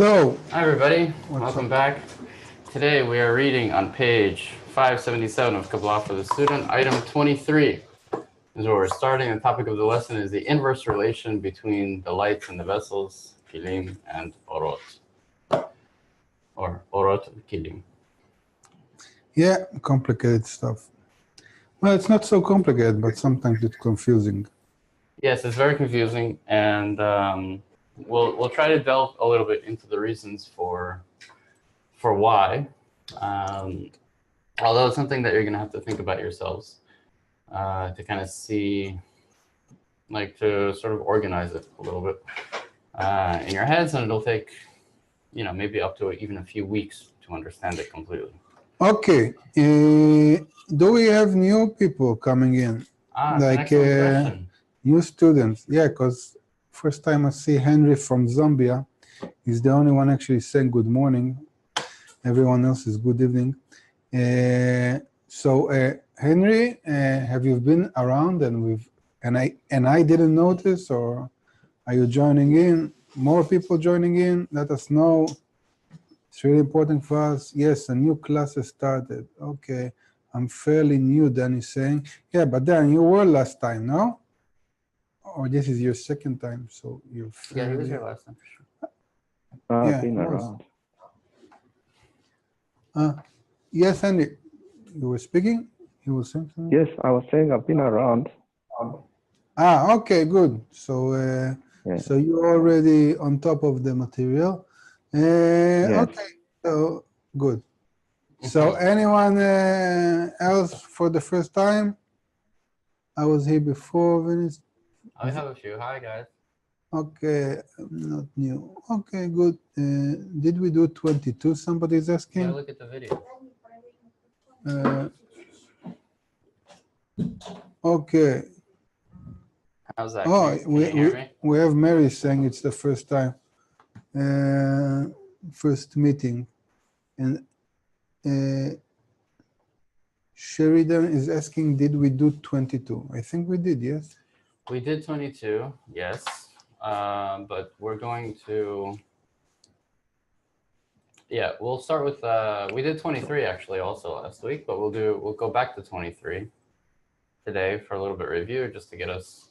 Hello. Hi everybody, What's welcome up? back. Today we are reading on page 577 of Kabbalah for the student, item 23 is where we're starting. The topic of the lesson is the inverse relation between the lights and the vessels, kilim and orot, or orot and kilim. Yeah, complicated stuff. Well, it's not so complicated, but sometimes it's confusing. Yes, it's very confusing, and we'll try to delve a little bit into the reasons for why. Although it's something that you're going to have to think about yourselves to kind of see, like to sort of organize it a little bit in your heads, and it'll take, maybe up to even a few weeks to understand it completely. Okay. Do we have new people coming in? That's an excellent question. New students? Yeah, because first time I see Henry from Zambia. He's the only one actually saying good morning. Everyone else is good evening. So Henry, have you been around and I didn't notice, or are you joining in? More people joining in? Let us know. It's really important for us. Yes, a new class has started. Okay, I'm fairly new, Danny's saying. Yeah, but Dan, you were last time, no? Or this is your second time, so you're fairly... Yeah, he was here last time for sure. Yeah, been around. Yes, Andy, you were speaking? You were saying something? Yes, I was saying I've been around. Okay, good. So, so you're already on top of the material. Okay, so good. So anyone else for the first time? I was here before, Venice. I have a few. Hi, guys. Okay, not new. Okay, good. Did we do 22? Somebody's asking. Yeah, look at the video. Okay. How's that? Oh, Can you hear me? we have Mary saying it's the first time, first meeting, and Sheridan is asking, did we do 22? I think we did, yes. We did 22, yes, but we're going to. Yeah, we'll start with. We did 23 actually also last week, but we'll go back to 23 today for a little bit review just to get us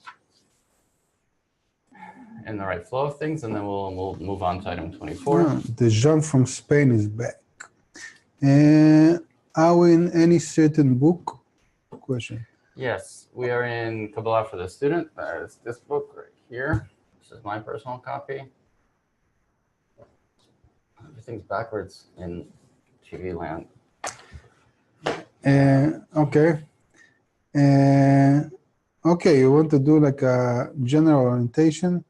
in the right flow of things, and then we'll move on to item 24. The Jean from Spain is back. Are we in any certain book? Question. Yes, we are in Kabbalah for the student. There's this book right here. This is my personal copy. Everything's backwards in TV land. Okay. Okay, you want to do like a general orientation?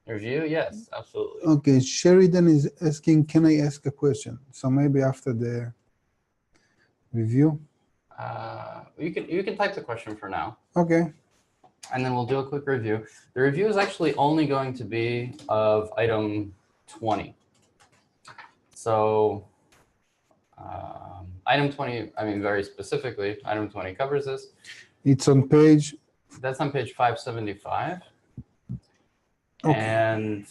Review? Yes, absolutely. Okay, Sheridan is asking, can I ask a question? So maybe after the review. You can type the question for now. Okay. And then we'll do a quick review. The review is actually only going to be of item 20. So item 20, I mean, very specifically, item 20 covers this. It's on page? That's on page 575. Okay. And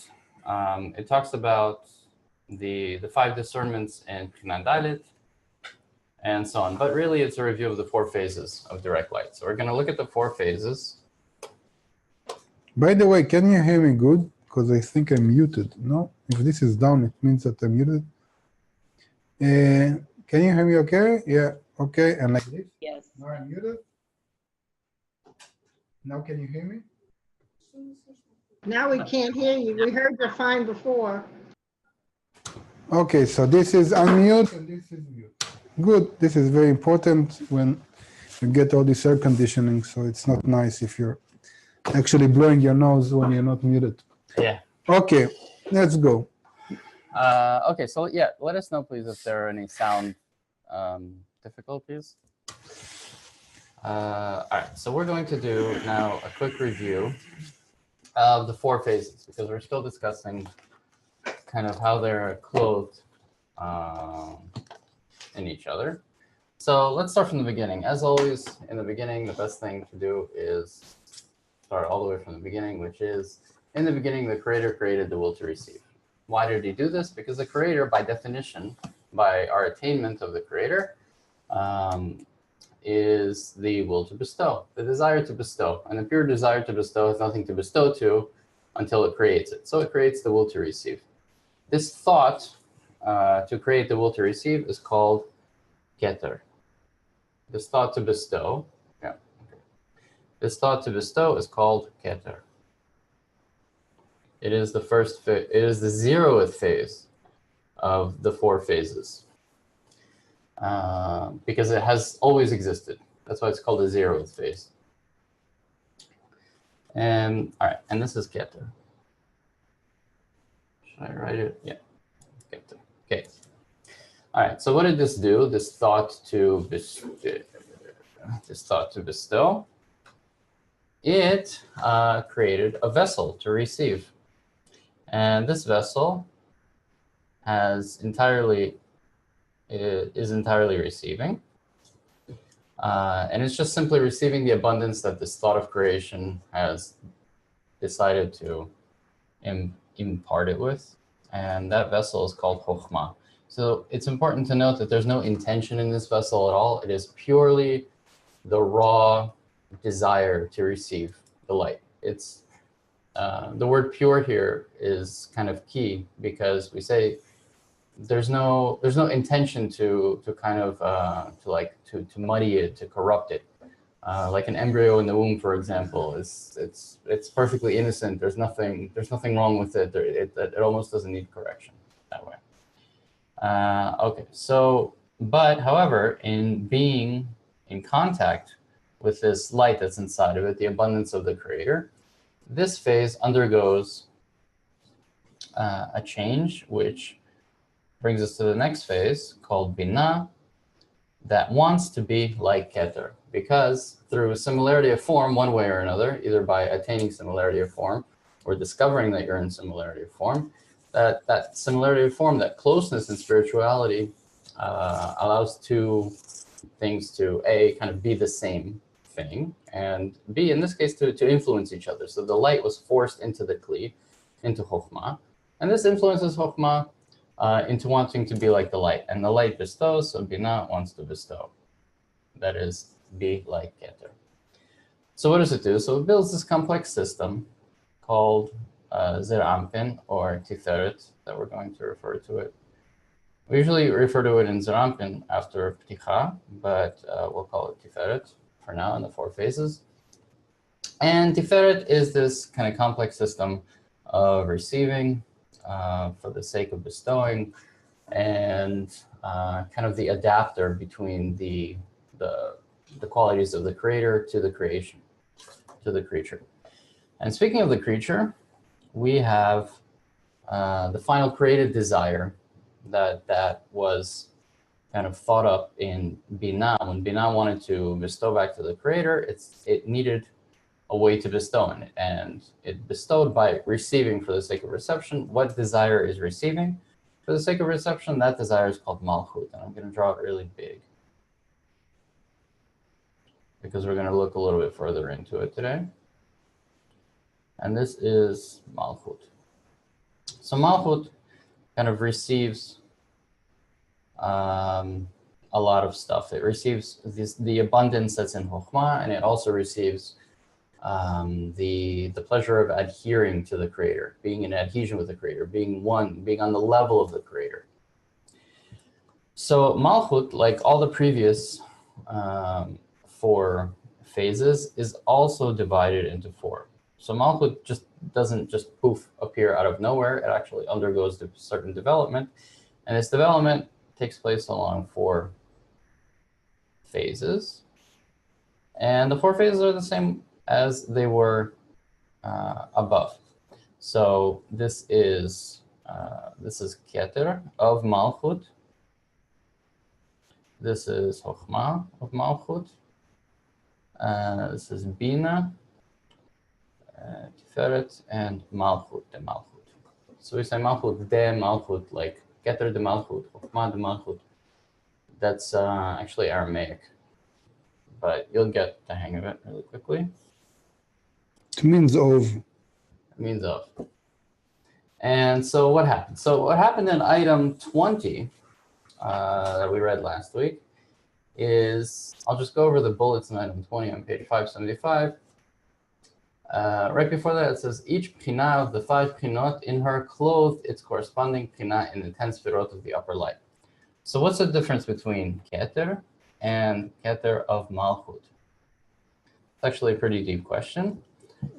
it talks about the 5 discernments in Pticha Dalet, and so on. But really, it's a review of the 4 phases of direct light. So we're going to look at the 4 phases. By the way, can you hear me good? Because I think I'm muted. No? If this is down, it means that I'm muted. Can you hear me okay? Yeah, okay. And like this? Yes. Now I'm muted. Now can you hear me? Now we can't hear you. We heard you fine before. Okay, so this is unmute and this is mute. Good. This is very important when you get all this air conditioning, so it's not nice if you're actually blowing your nose when you're not muted. Yeah. Okay, let's go. Okay, so yeah, let us know, please, if there are any sound difficulties. All right, so we're going to do now a quick review of the 4 phases, because we're still discussing kind of how they're clothed in each other. So let's start from the beginning. As always, in the beginning, the best thing to do is start all the way from the beginning, which is, in the beginning, the Creator created the will to receive. Why did he do this? Because the creator, by definition, by our attainment of the creator, is the will to bestow, the desire to bestow. And the pure desire to bestow has nothing to bestow to until it creates it. So it creates the will to receive. This thought to create the will to receive is called keter. This thought to bestow, this thought to bestow is called keter. It is the first, it is the 0th phase of the 4 phases. Because it has always existed. That's why it's called the 0th phase. And all right, and this is keter. Should I write it? Yeah, keter. Okay. All right. So what did this do? This thought to bestow. It created a vessel to receive, and this vessel is entirely receiving, and it's just simply receiving the abundance that this thought of creation has decided to impart it with, and that vessel is called Chokhmah. So it's important to note that there's no intention in this vessel at all. It is purely the raw desire to receive the light. It's the word pure here is kind of key, because we say there's no intention to kind of to muddy it, to corrupt it. Like an embryo in the womb, for example, it's perfectly innocent. There's nothing wrong with it. It almost doesn't need correction that way. Okay, so but however, in being in contact with this light that's inside of it, the abundance of the creator, this phase undergoes a change, which brings us to the next phase called Binah, that wants to be like Keter, because through similarity of form, one way or another, either by attaining similarity of form or discovering that you're in similarity of form, that similarity of form, that closeness in spirituality allows two things to A, kind of be the same thing, and B, in this case, to influence each other. So the light was forced into the Kli, into Chokhmah, and this influences Chokhmah into wanting to be like the light. And the light bestows, so Binah wants to bestow. That is, be like Keter. So what does it do? So it builds this complex system called Zir Anpin, or Tiferet, that we're going to refer to it. We usually refer to it in Zir Anpin after Pticha, but we'll call it Tiferet for now in the 4 phases. And Tiferet is this kind of complex system of receiving for the sake of bestowing, and kind of the adapter between the qualities of the creator to the creation, to the creature. And speaking of the creature, we have the final created desire that was kind of thought up in Binah. When Binah wanted to bestow back to the creator, it needed a way to bestow in it, and it bestowed by receiving for the sake of reception. What desire is receiving for the sake of reception? That desire is called Malchut, and I'm going to draw it really big because we're going to look a little bit further into it today. And this is Malchut. So Malchut kind of receives a lot of stuff. It receives the abundance that's in Chokhmah, and it also receives the pleasure of adhering to the creator, being in adhesion with the creator, being one, being on the level of the creator. So Malchut, like all the previous 4 phases, is also divided into 4. So Malchut just doesn't just poof appear out of nowhere. It actually undergoes a certain development, and this development takes place along 4 phases. And the 4 phases are the same as they were above. So this is Keter of Malchut. This is Chokhmah of Malchut. This is Binah, Tiferet, and Malchut, de Malchut. So we say Malchut de Malchut, like Keter de Malchut, Chokhmah de Malchut. That's actually Aramaic, but you'll get the hang of it really quickly. It means of. It means of. And so what happened? So what happened in item 20 that we read last week is, I'll just go over the bullets in item 20 on page 575. Right before that, it says, each Ptina of the 5 Ptinot in her clothed its corresponding Ptina in the 10 Sfirot of the upper light. So what's the difference between Keter and Keter of Malchut? It's actually a pretty deep question.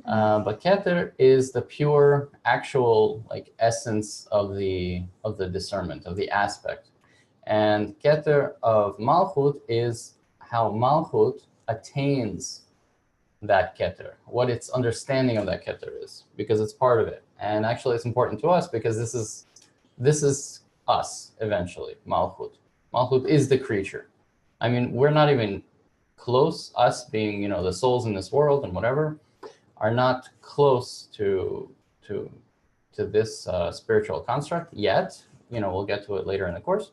But Keter is the pure, actual, like, essence of the discernment, of the aspect. And Keter of Malchut is how Malchut attains that Keter, what its understanding of that Keter is, because it's part of it. And actually it's important to us because this is us eventually, Malchut. Malchut is the creature. I mean, we're not even close, us being, you know, the souls in this world and whatever, are not close to this spiritual construct yet. You know, we'll get to it later in the course.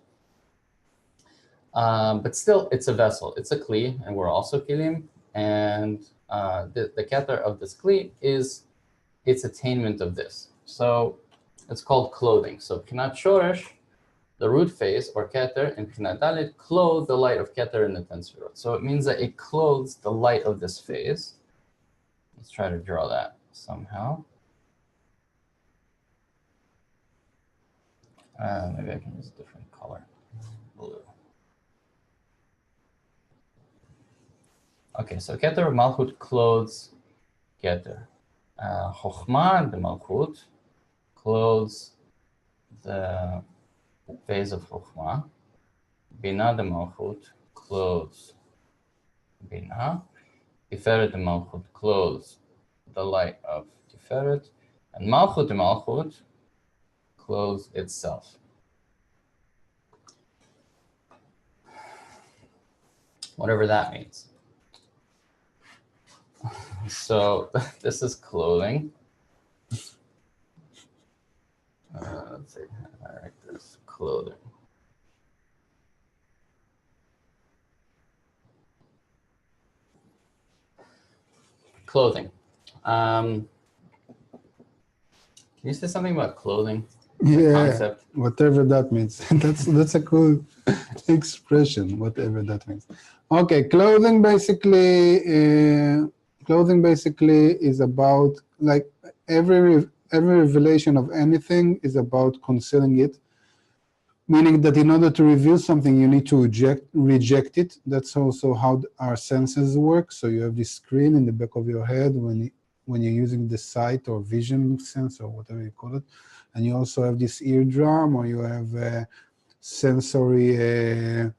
But still, it's a vessel, it's a kli, and we're also kilim. And the keter of this kli is its attainment of this. So it's called clothing. So Pnat Shoresh, the root phase, or keter, and Pnat Dalet clothe the light of keter in the 10 Sfirot. So it means that it clothes the light of this phase. Let's try to draw that somehow. Maybe I can use a different color, blue. Okay, so Keter of Malchut clothes Keter. Chokhmah, the Malchut, clothes the phase of Chokhmah. Bina, the Malchut, clothes Bina. Tiferet, the Malchut, clothes the light of Tiferet. And Malchut, the Malchut, clothes itself. Whatever that means. So this is clothing. Let's see, I write this, clothing. Clothing. Can you say something about clothing? Yeah, Concept? whatever that means. That's a cool expression, whatever that means. Okay, clothing basically is about, like, every revelation of anything is about concealing it, meaning that in order to reveal something, you need to reject it. That's also how our senses work. So you have this screen in the back of your head when you're using the sight or vision sense or whatever you call it. And you also have this eardrum, or you have sensory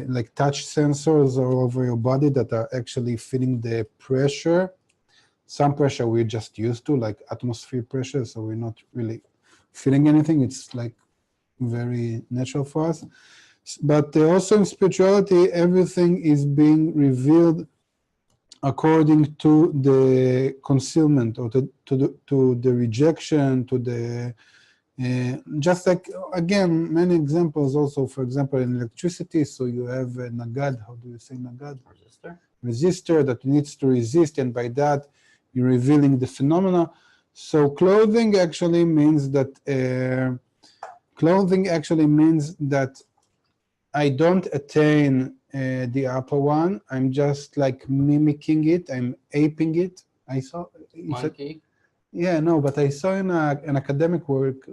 like touch sensors all over your body that are actually feeling the pressure. Some pressure we're just used to, like atmosphere pressure, so we're not really feeling anything. It's like very natural for us. But also in spirituality, everything is being revealed according to the concealment, or to the rejection, to the just like, again, many examples also, for example, in electricity. So you have a nagad, how do you say nagad? Resistor that needs to resist, and by that you're revealing the phenomena. So clothing actually means that I don't attain the upper one. I'm just like mimicking it. I'm aping it. I saw Monkey? Yeah, no, but I saw in an academic book,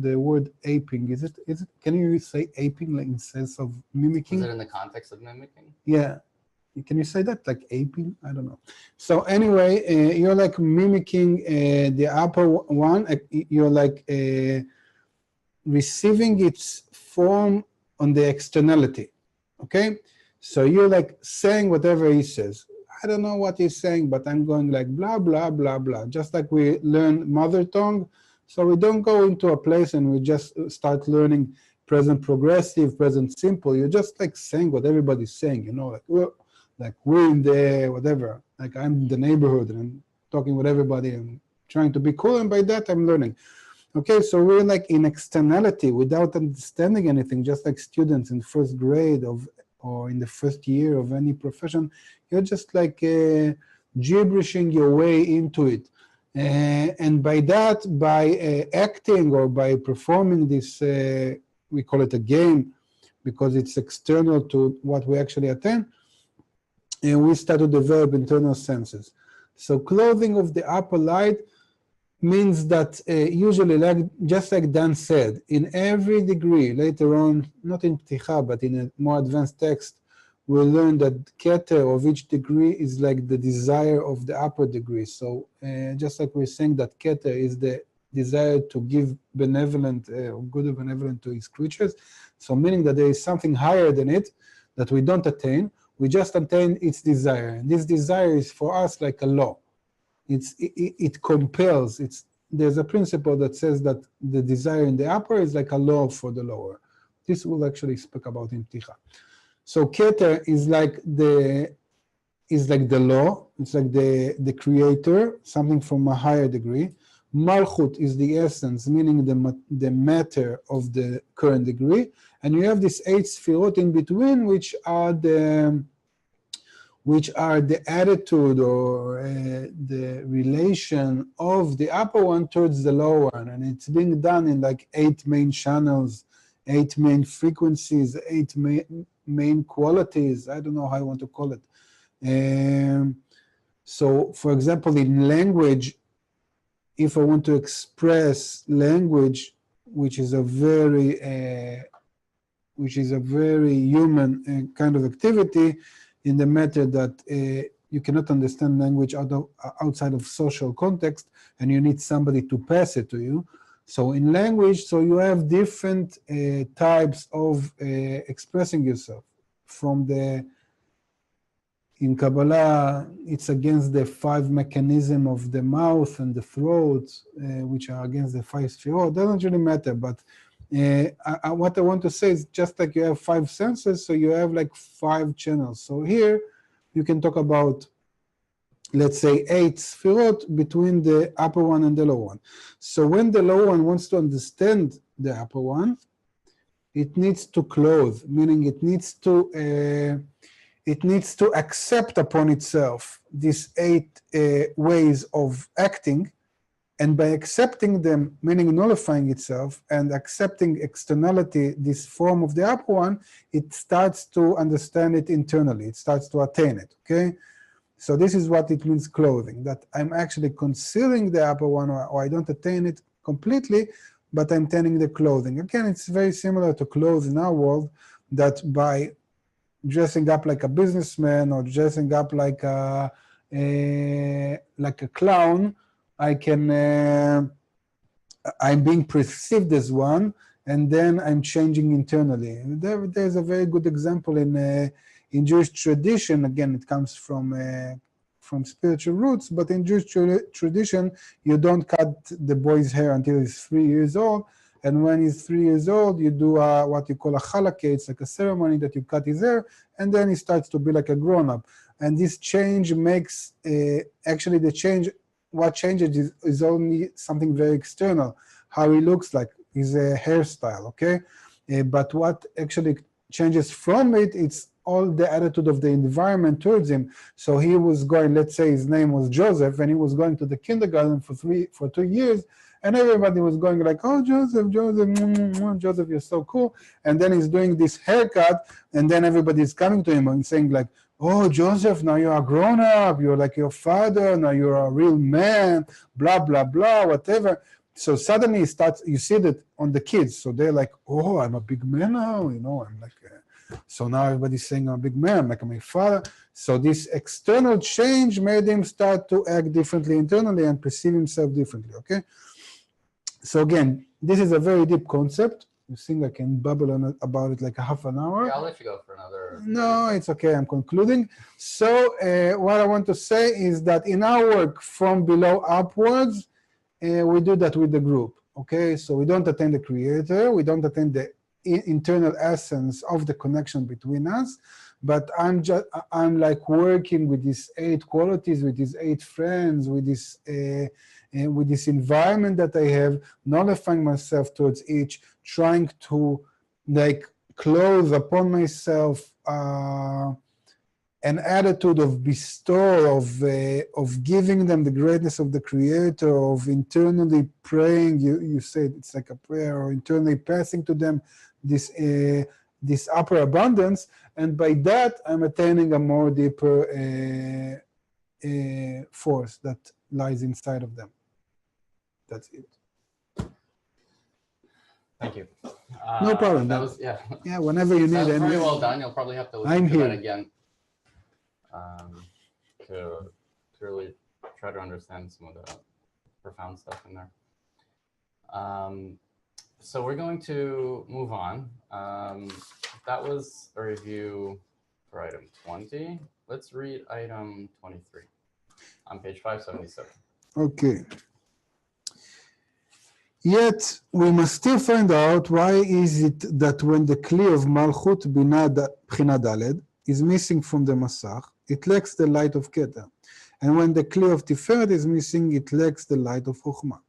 the word aping. Is it? Can you say aping, like in sense of mimicking? Is it in the context of mimicking? Yeah. Can you say that, like aping? I don't know. So anyway, you're like mimicking the upper one. You're like receiving its form on the externality. Okay? So you're like saying whatever he says. I don't know what he's saying, but I'm going like blah, blah, blah, blah. Just like we learn mother tongue. So we don't go into a place and we just start learning present progressive, present simple. You're just like saying what everybody's saying, you know, like we're in the whatever, like I'm in the neighborhood and I'm talking with everybody and trying to be cool, and by that I'm learning. Okay, so we're like in externality without understanding anything, just like students in first grade or in the first year of any profession. You're just like gibberishing your way into it. And by that, by acting or by performing this, we call it a game because it's external to what we actually attain, and we start to develop internal senses. So clothing of the upper light means that usually, just like Dan said, in every degree, later on, not in Pticha, but in a more advanced text, we'll learn that Keter of each degree is like the desire of the upper degree. So just like we're saying that Keter is the desire to give benevolent, good or benevolent to his creatures. So meaning that there is something higher than it that we don't attain, we just attain its desire. And this desire is for us like a law. It compels, there's a principle that says that the desire in the upper is like a law for the lower. This we'll actually speak about in Pticha. So Keter is like the law, it's like the creator, something from a higher degree. Malchut is the essence, meaning the matter of the current degree. And you have these 8 sefirot in between, which are the attitude or the relation of the upper one towards the lower one. And it's being done in like 8 main channels, 8 main frequencies, 8 main qualities. I don't know how I want to call it. So, for example, in language, if I want to express language, which is a very human kind of activity, in the matter that you cannot understand language outside of social context, and you need somebody to pass it to you. So in language, so you have different types of expressing yourself. In Kabbalah, it's against the 5 mechanisms of the mouth and the throat, which are against the 5 sefirot. It doesn't really matter, but what I want to say is just like you have 5 senses, so you have like 5 channels. So here you can talk about, let's say, 8 sefirot between the upper one and the lower one. So when the lower one wants to understand the upper one, it needs to clothe, meaning it needs to accept upon itself these 8 ways of acting. And by accepting them, meaning nullifying itself and accepting externality, this form of the upper one, it starts to understand it internally. It starts to attain it, okay? So this is what it means clothing, that I'm actually concealing the upper one, or I don't attain it completely, but I'm attaining the clothing. Again, it's very similar to clothes in our world, that by dressing up like a businessman or dressing up like a clown, I'm being perceived as one, and then I'm changing internally. There's a very good example in Jewish tradition. Again, it comes from spiritual roots, but in Jewish tradition, you don't cut the boy's hair until he's 3 years old. And when he's 3 years old, you do what you call a chalake. It's like a ceremony that you cut his hair, and then he starts to be like a grown-up. And this change makes, actually the change, what changes is only something very external, how he looks like, his hairstyle, okay? But what actually changes from it, it's all the attitude of the environment towards him. So he was going, let's say his name was Joseph, and he was going to the kindergarten for 2 years, and everybody was going like, oh, Joseph, Joseph, you're so cool. And then he's doing this haircut, and then everybody's coming to him and saying like, oh, Joseph, now you are grown up, you're like your father, now you're a real man, blah, blah, blah, whatever. So suddenly you see that on the kids. So they're like, oh, I'm a big man now, I'm like, so now everybody's saying I'm a big man, I'm like my father. So this external change made him start to act differently internally and perceive himself differently, okay? So again, this is a very deep concept. You think I can babble on about it like a half an hour? Yeah, I'll let you go for another. No, it's okay. I'm concluding. So what I want to say is that in our work from below upwards, we do that with the group. Okay, so we don't attain the creator. We don't attain the internal essence of the connection between us. But I'm like working with these 8 qualities, with these 8 friends, with this environment that I have, nullifying myself towards each, trying to like clothe upon myself an attitude of bestow, of giving them the greatness of the Creator, of internally praying. You said it's like a prayer, or internally passing to them this upper abundance, and by that I'm attaining a more deeper force that lies inside of them. That's it. Thank you. No problem. That was, Yeah, whenever you need. that was very any- well done. You'll probably have to listen I'm to that here. again to really try to understand some of the profound stuff in there. So we're going to move on. That was a review for item 20. Let's read item 23 on page 577. Okay. Yet we must still find out why is it that when the Kli of Malchut Bina Daled is missing from the Masach, it lacks the light of Keter. And when the Kli of Tiferet is missing, it lacks the light of Chokhmah.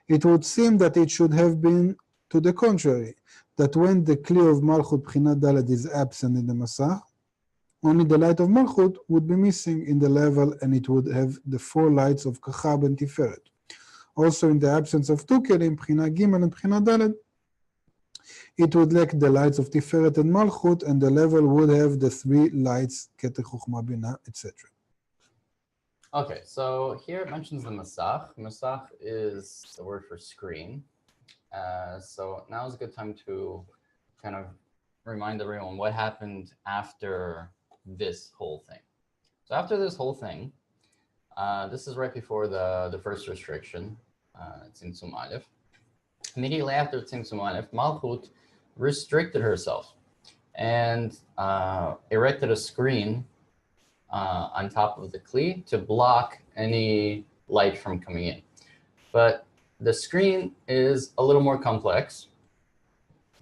It would seem that it should have been to the contrary, that when the Kli of Malchut Bina Daled is absent in the Masach, only the light of Malchut would be missing in the level, and it would have the four lights of Kachab and Tiferet. Also, in the absence of two kelim, Bchina Gimel and Bchina Dalet, it would lack the lights of Tiferet and Malchut, and the level would have the three lights, Keter, Chokhmah, Bina, etc. Okay, so here it mentions the Masach. Masach is the word for screen. So now is a good time to kind of remind everyone what happened after this whole thing. So after this whole thing, this is right before the first restriction, Tzimtzum Aleph. Immediately after Tzimtzum Aleph, Malchut restricted herself and erected a screen on top of the Kli to block any light from coming in. But the screen is a little more complex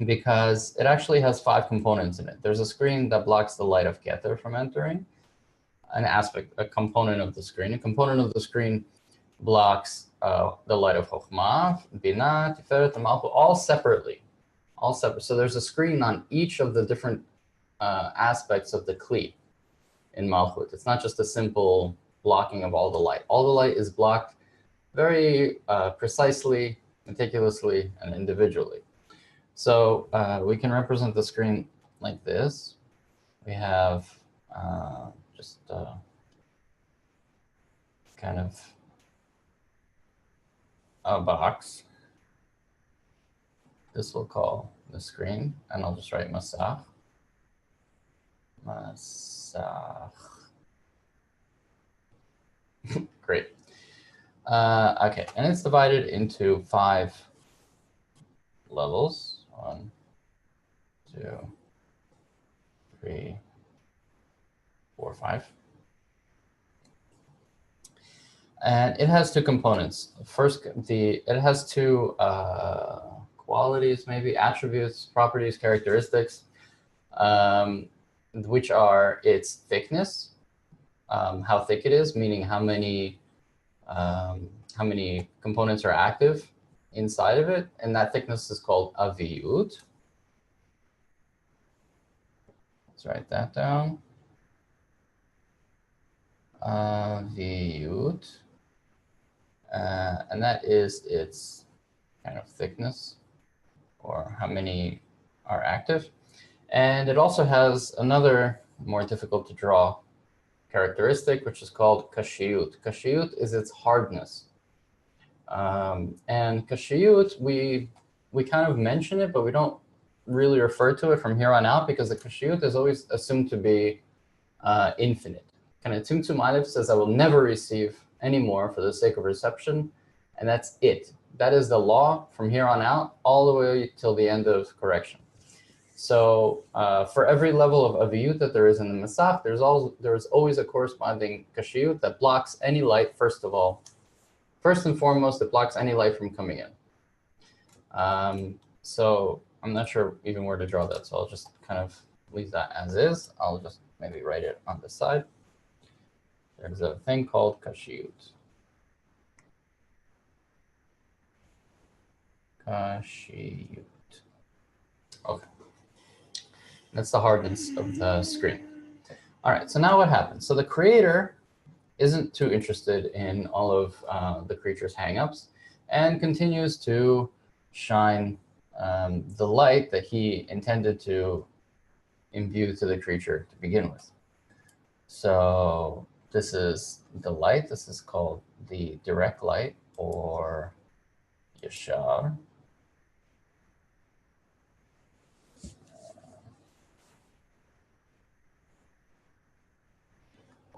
because it actually has 5 components in it. There's a screen that blocks the light of Keter from entering, a component of the screen. A component of the screen blocks the light of Chokhmah, Bina, Tiferet, and Malchut, all separately. So there's a screen on each of the different aspects of the Kli in Malchut. It's not just a simple blocking of all the light. All the light is blocked very precisely, meticulously, and individually. So we can represent the screen like this. We have just kind of a box. This we'll call the screen, and I'll just write Masach. Masach. Great. Okay, and it's divided into 5 levels. 1, 2, 3, 4, 5. And it has 2 components. First, it has 2 qualities, maybe attributes, properties, characteristics, which are its thickness, how thick it is, meaning how many components are active inside of it, and that thickness is called aviyut. Let's write that down. Aviyut, and that is its kind of thickness, or how many are active. And it also has another more difficult to draw characteristic, which is called kashiyut. Kashiyut is its hardness. And kashiyut, we kind of mention it, but we don't really refer to it from here on out, because the kashiyut is always assumed to be infinite. Kind of Tzimtzum Aleph says, I will never receive any more for the sake of reception, and that's it. That is the law from here on out, all the way till the end of correction. So for every level of aviyut that there is in the Masach, there's always a corresponding kashiyut that blocks any light, first of all. First and foremost, it blocks any light from coming in. So I'm not sure even where to draw that, so I'll just kind of leave that as is. I'll just maybe write it on the side. There's a thing called kashiyut. Kashiyut. Okay. That's the hardness of the screen. All right, so now what happens? So the creator isn't too interested in all of the creature's hangups and continues to shine the light that he intended to imbue to the creature to begin with. So this is the light. This is called the direct light, or yashar.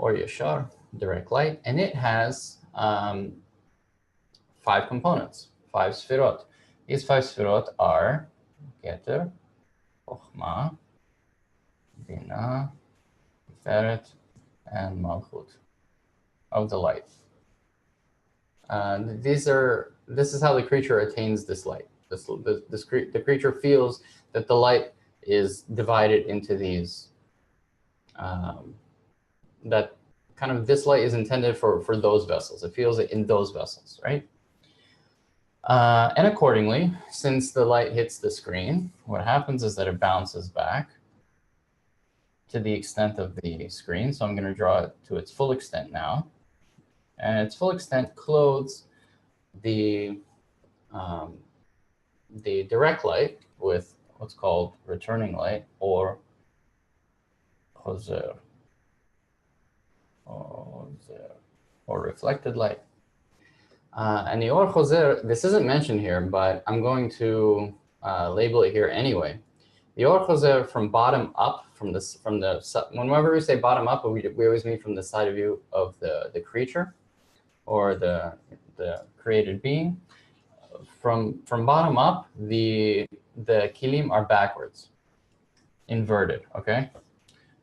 Or yashar, direct light, and it has 5 components, 5 sfirot. These 5 sfirot are Keter, Chokhmah, Binah, Tiferet, and Malchut of the light. This is how the creature attains this light. The creature feels that the light is divided into these, that kind of this light is intended for those vessels. It feels it in those vessels, right? And accordingly, since the light hits the screen, what happens is that it bounces back to the extent of the screen. So I'm going to draw it to its full extent now. And its full extent clothes the direct light with what's called returning light, or chozer, or reflected light. And the or chozer, this isn't mentioned here, but I'm going to label it here anyway. The or chozer from bottom up, whenever we say bottom up, we always mean from the side of view of the creature or the created being. From bottom up, the kilim are backwards, inverted, okay?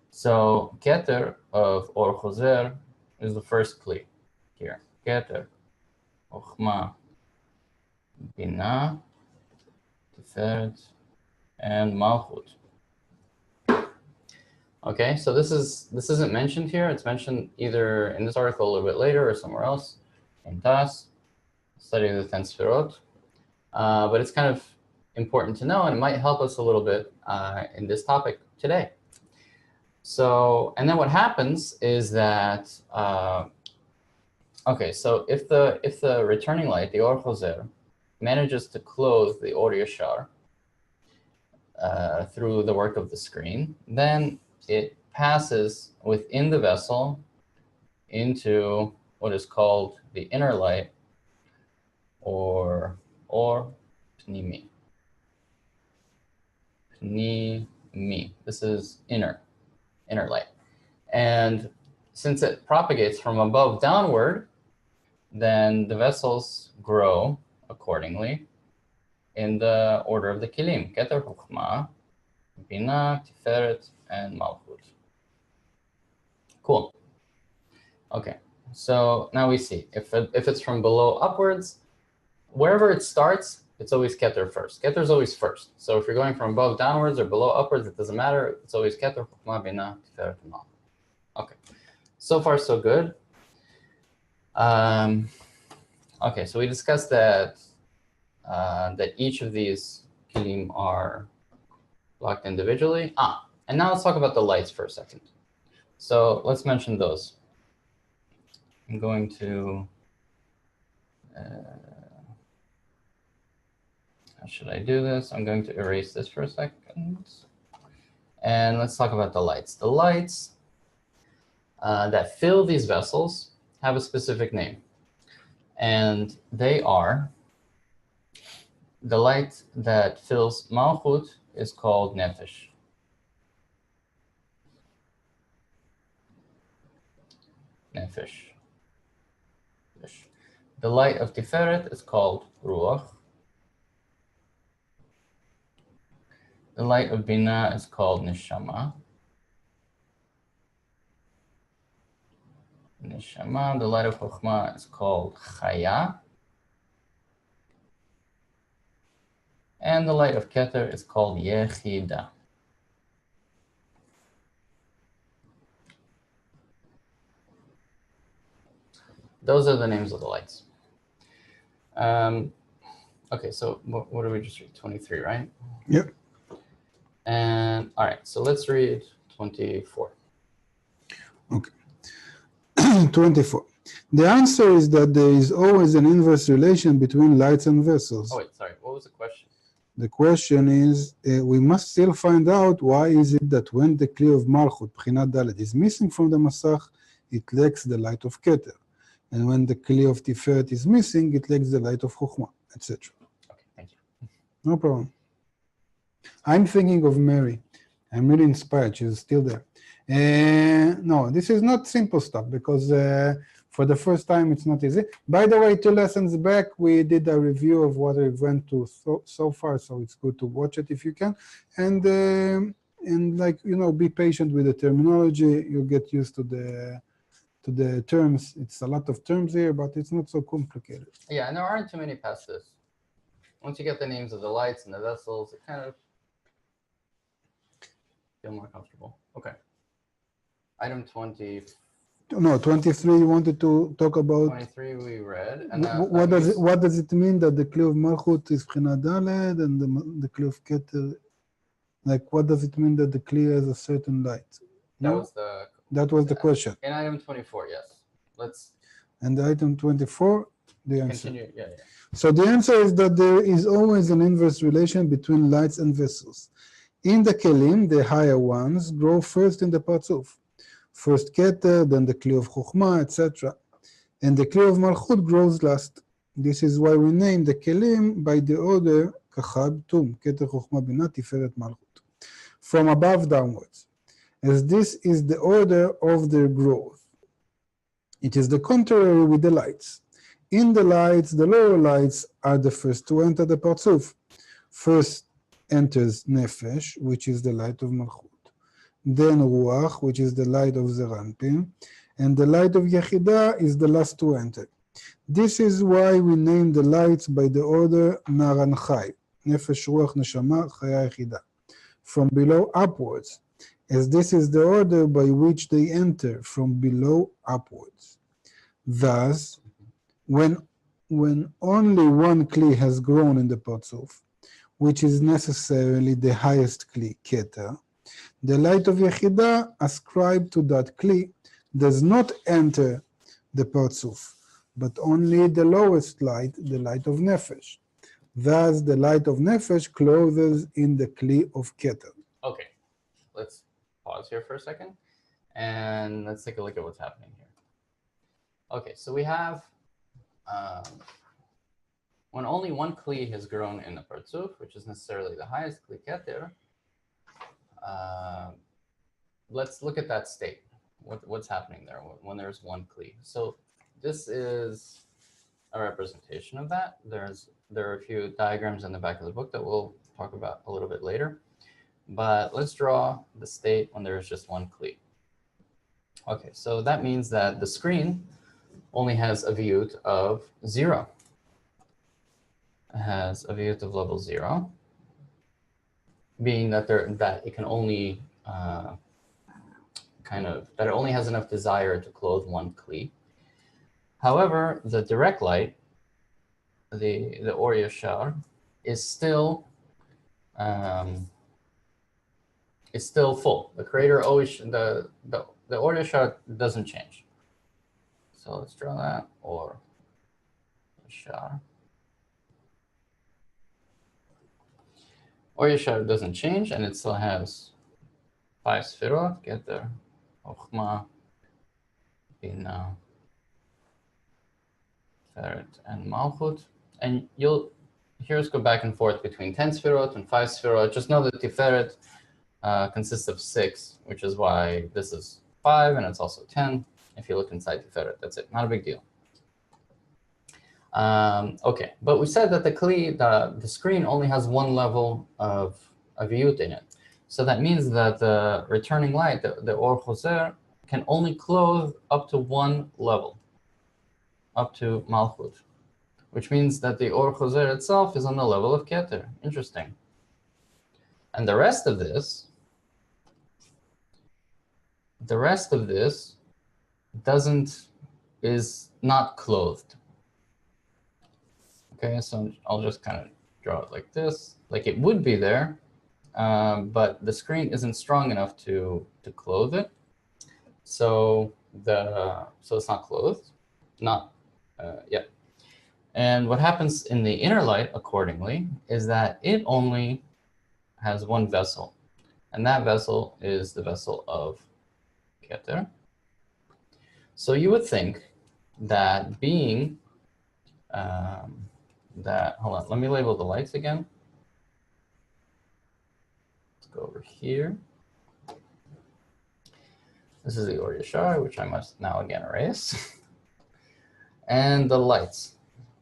So keter of or chozer is the first kli here. Keter, chokhmah, binah, tiferet, and malchut. Okay, so this isn't mentioned here. It's mentioned either in this article a little bit later or somewhere else in Tas, study of the 10 sfirot. But it's kind of important to know, and it might help us a little bit in this topic today. So, and then what happens is that, okay, so if the returning light, the or chozer, manages to close the or yashar through the work of the screen, then it passes within the vessel into what is called the inner light, or pnimi. Pnimi. This is inner light. And since it propagates from above downward, then the vessels grow accordingly in the order of the kilim: Keter, Chokhmah, Binah, Tiferet, and Malchut. Cool. Okay, so now we see if it's from below upwards, wherever it starts, it's always Keter first. Keter is always first. So if you're going from above downwards or below upwards, it doesn't matter. It's always Keter, Chokhmah, Binah, Tiferet, and Malchut. Okay, so far so good. Okay, so we discussed that that each of these kilim are blocked individually. And now let's talk about the lights for a second. So let's mention those. I'm going to, how should I do this? I'm going to erase this for a second. And let's talk about the lights. The lights that fill these vessels have a specific name. And they are, the light that fills Malchut is called Nefesh. Nefesh. The light of Tiferet is called Ruach. The light of Binah is called Neshama. Neshama. The light of Chokhmah is called Chaya. And the light of Keter is called Yechida. Those are the names of the lights. Okay, so what did we just read? 23, right? Yep. And all right, so let's read 24. Okay. 24. The answer is that there is always an inverse relation between lights and vessels. Oh, wait, sorry. What was the question? The question is, we must still find out why is it that when the Kli of Malchut, Bchinat Dalet, is missing from the Masach, it lacks the light of Keter. And when the Kli of Tiferet is missing, it lacks the light of Chokhmah, etc. Okay, thank you. No problem. I'm thinking of Mary. I'm really inspired. She's still there. No, this is not simple stuff because for the first time it's not easy. By the way, 2 lessons back we did a review of what we went to so far, so it's good to watch it if you can. And like, you know, be patient with the terminology. You'll get used to the terms. It's a lot of terms here, but it's not so complicated. Yeah, and there aren't too many past this. Once you get the names of the lights and the vessels, it kind of feel more comfortable. Okay. Item 20. No, 23 you wanted to talk about. 23 we read. And What does it mean that the Kli of Malchut is Bchinat Dalet and the Kli of Keter? Like, what does it mean that the Kli has a certain light? That was the question. in item 24, yes. Let's And item 24, the answer. continue. Yeah. So the answer is that there is always an inverse relation between lights and vessels. In the Kelim, the higher ones grow first in the Parzuf. First Keter, then the Kli of Chokhmah, etc. And the Kli of Malchut grows last. This is why we name the Kelim by the order Kachad, Tum, Keter, Chokhmah, Binah, Tiferet, Malchut, from above downwards, as this is the order of their growth. It is the contrary with the lights. In the lights, the lower lights are the first to enter the Parzuf. First enters Nefesh, which is the light of Malchut. Then Ruach, which is the light of Zeranpin. And the light of Yechidah is the last to enter. This is why we name the lights by the order Naran Chai, Nefesh, Ruach, Neshama, Chaya, Yechidah, from below upwards, as this is the order by which they enter from below upwards. Thus, when only one Kli has grown in the Parzuf, which is necessarily the highest Kli, Keter, the light of Yechidah ascribed to that Kli does not enter the Parzuf, but only the lowest light, the light of Nefesh. Thus, the light of Nefesh clothes in the Kli of Keter. Okay. Let's pause here for a second and let's take a look at what's happening here. Okay, so we have when only one Kli has grown in the Parzuf, which is necessarily the highest Kli Keter, let's look at that state. What's happening there when there's one Kli? So this is a representation of that. There are a few diagrams in the back of the book that we'll talk about a little bit later. But let's draw the state when there's just one Kli. Okay, so that means that the screen only has a viyut of 0. It has a viyut of level 0, being that it can only that it only has enough desire to clothe one Kli. However, the direct light, the Or Yashar, is still full. The creator always the Or Yashar doesn't change. So let's draw that Or Yashar. Or Yashar doesn't change, and it still has 5 sfirot, Keter, Chokhmah, Binah, Tiferet, and Malchut. And you'll hear us go back and forth between 10 sfirot and 5 sfirot. Just know that Tiferet consists of 6, which is why this is 5 and it's also 10. If you look inside Tiferet, that's it. Not a big deal. Okay, but we said that the screen only has one level of viyut in it. So that means that the returning light, the Or Choser, can only clothe up to one level, up to Malchut, which means that the Or Choser itself is on the level of Keter. Interesting. And the rest of this is not clothed. Okay, so I'll just kind of draw it like this, like it would be there, but the screen isn't strong enough to clothe it. So it's not clothed, not yet. And what happens in the inner light, accordingly, is that it only has one vessel, and that vessel is the vessel of Keter. So you would think that being hold on, let me label the lights again. Let's go over here. This is the Or Yashar, which I must now again erase. And the lights.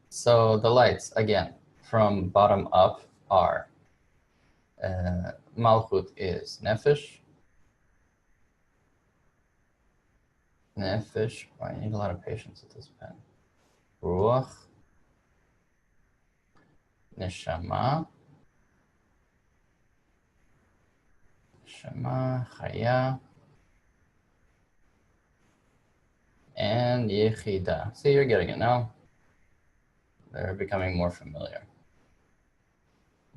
So the lights, again, from bottom up are Malchut is Nefesh. Nefesh, oh, I need a lot of patience with this pen. Ruach. Neshama. Neshama, Chaya. And Yechida. See, you're getting it now. They're becoming more familiar.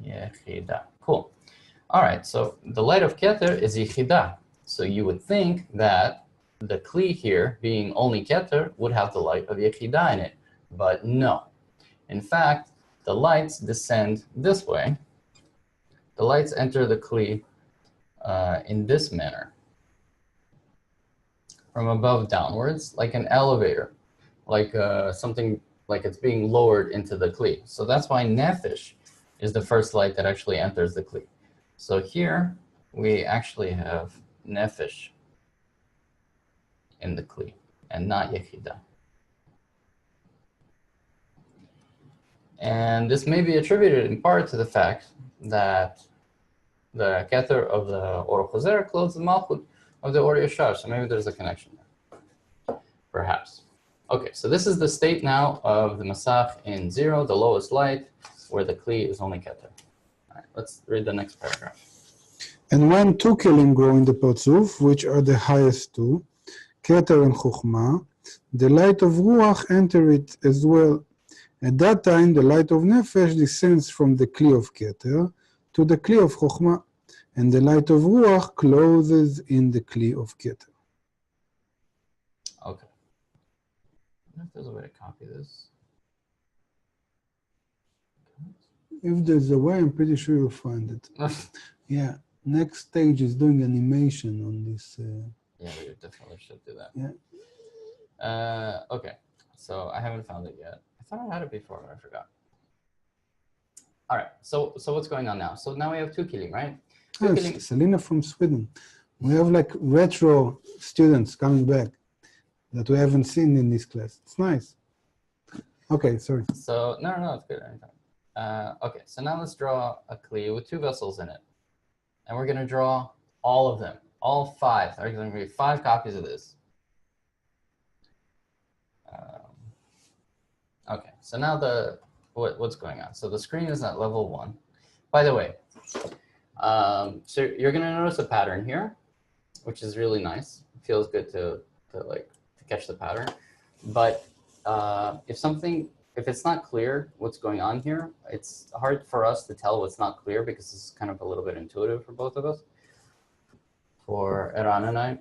Yechida. Cool. All right, so the light of Keter is Yechida. So you would think that the Kli here, being only Keter, would have the light of Yechida in it. But no. In fact, the lights descend this way. The lights enter the Kli in this manner. From above downwards, like an elevator, like something like it's being lowered into the Kli. So that's why Nefesh is the first light that actually enters the Kli. So here we actually have Nefesh in the Kli and not Yechida. And this may be attributed in part to the fact that the Keter of the Or Choser clothes the Malchut of the Or Yashar. So maybe there's a connection there, perhaps. Okay, so this is the state now of the Masach in 0, the lowest light, where the Kli is only Keter. All right, let's read the next paragraph. And when two kelim grow in the Parzuf, which are the highest two, Keter and Chokhmah, the light of Ruach enter it as well. At that time, the light of Nefesh descends from the Kli of Keter to the Kli of Chokhmah, and the light of Ruach closes in the Kli of Keter. Okay. I wonder if there's a way to copy this. If there's a way, I'm pretty sure you'll find it. Yeah, next stage is doing animation on this. Yeah, we definitely should do that. Yeah. Okay, so I haven't found it yet. I thought I had it before, but I forgot. All right, so what's going on now? So now we have two kilim, right? Two kilim. Selena from Sweden. We have like retro students coming back that we haven't seen in this class. It's nice. Okay, sorry. So no, it's good. Anytime. Okay, so now let's draw a kli with two vessels in it, and we're gonna draw all of them, all 5. There's gonna be 5 copies of this. Okay, so now what's going on? So the screen is at level 1. By the way, so you're gonna notice a pattern here, which is really nice. It feels good to catch the pattern. But if it's not clear what's going on here, it's hard for us to tell what's not clear because it's kind of a little bit intuitive for both of us, for Eran and I.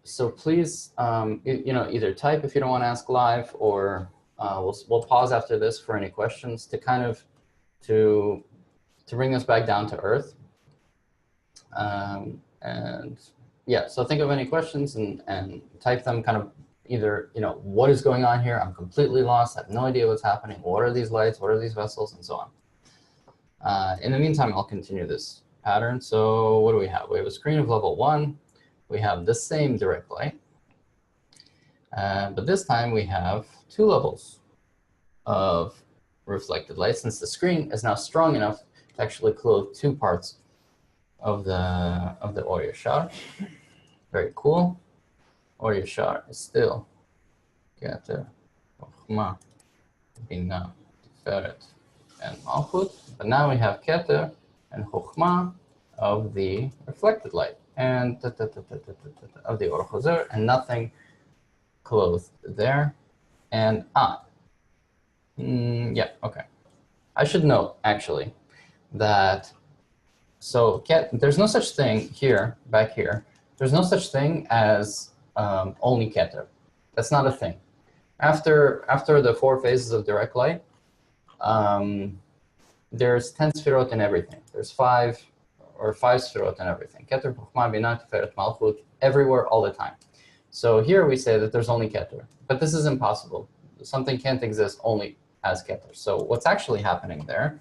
So please, either type if you don't want to ask live, or we'll pause after this for any questions to kind of to bring us back down to earth. And yeah, so think of any questions and type them, kind of either, what is going on here? I'm completely lost. I have no idea what's happening. What are these lights? What are these vessels? And so on. In the meantime, I'll continue this pattern. So what do we have? We have a screen of level 1. We have the same direct light. But this time we have 2 levels of reflected light, since the screen is now strong enough to actually clothe 2 parts of the Or Yashar. Very cool. Or Yashar is still Keter, Chokhmah, Binah, Tiferet, and Malchut. But now we have Keter and Chokhmah of the reflected light and of the Or Choser, and nothing clothed there. And yeah, okay. I should note actually that there's no such thing here, back here. There's no such thing as only Keter. That's not a thing. After the 4 phases of direct light, there's 10 sfirot in everything. There's 5 sfirot in everything. Keter, Chokhmah, Binah, Tiferet, Malchut, everywhere, all the time. So here we say that there's only Keter, but this is impossible. Something can't exist only as Keter. So what's actually happening there,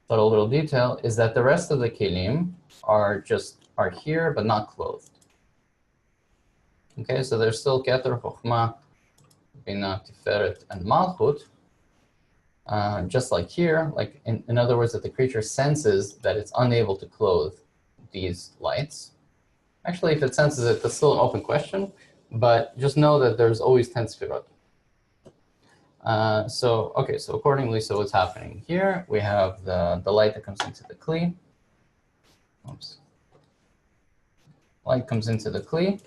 but a little detail, is that the rest of the Kelim are here, but not clothed. Okay, so there's still Keter, Chokhmah, Binah, Tiferet, and Malchut. Just like here, like in other words, that the creature senses that it's unable to clothe these lights. Actually, if it senses it, that's still an open question, but just know that there's always 10 sfirot. So accordingly, so what's happening here, we have the light that comes into the Kli. Oops. Light comes into the Kli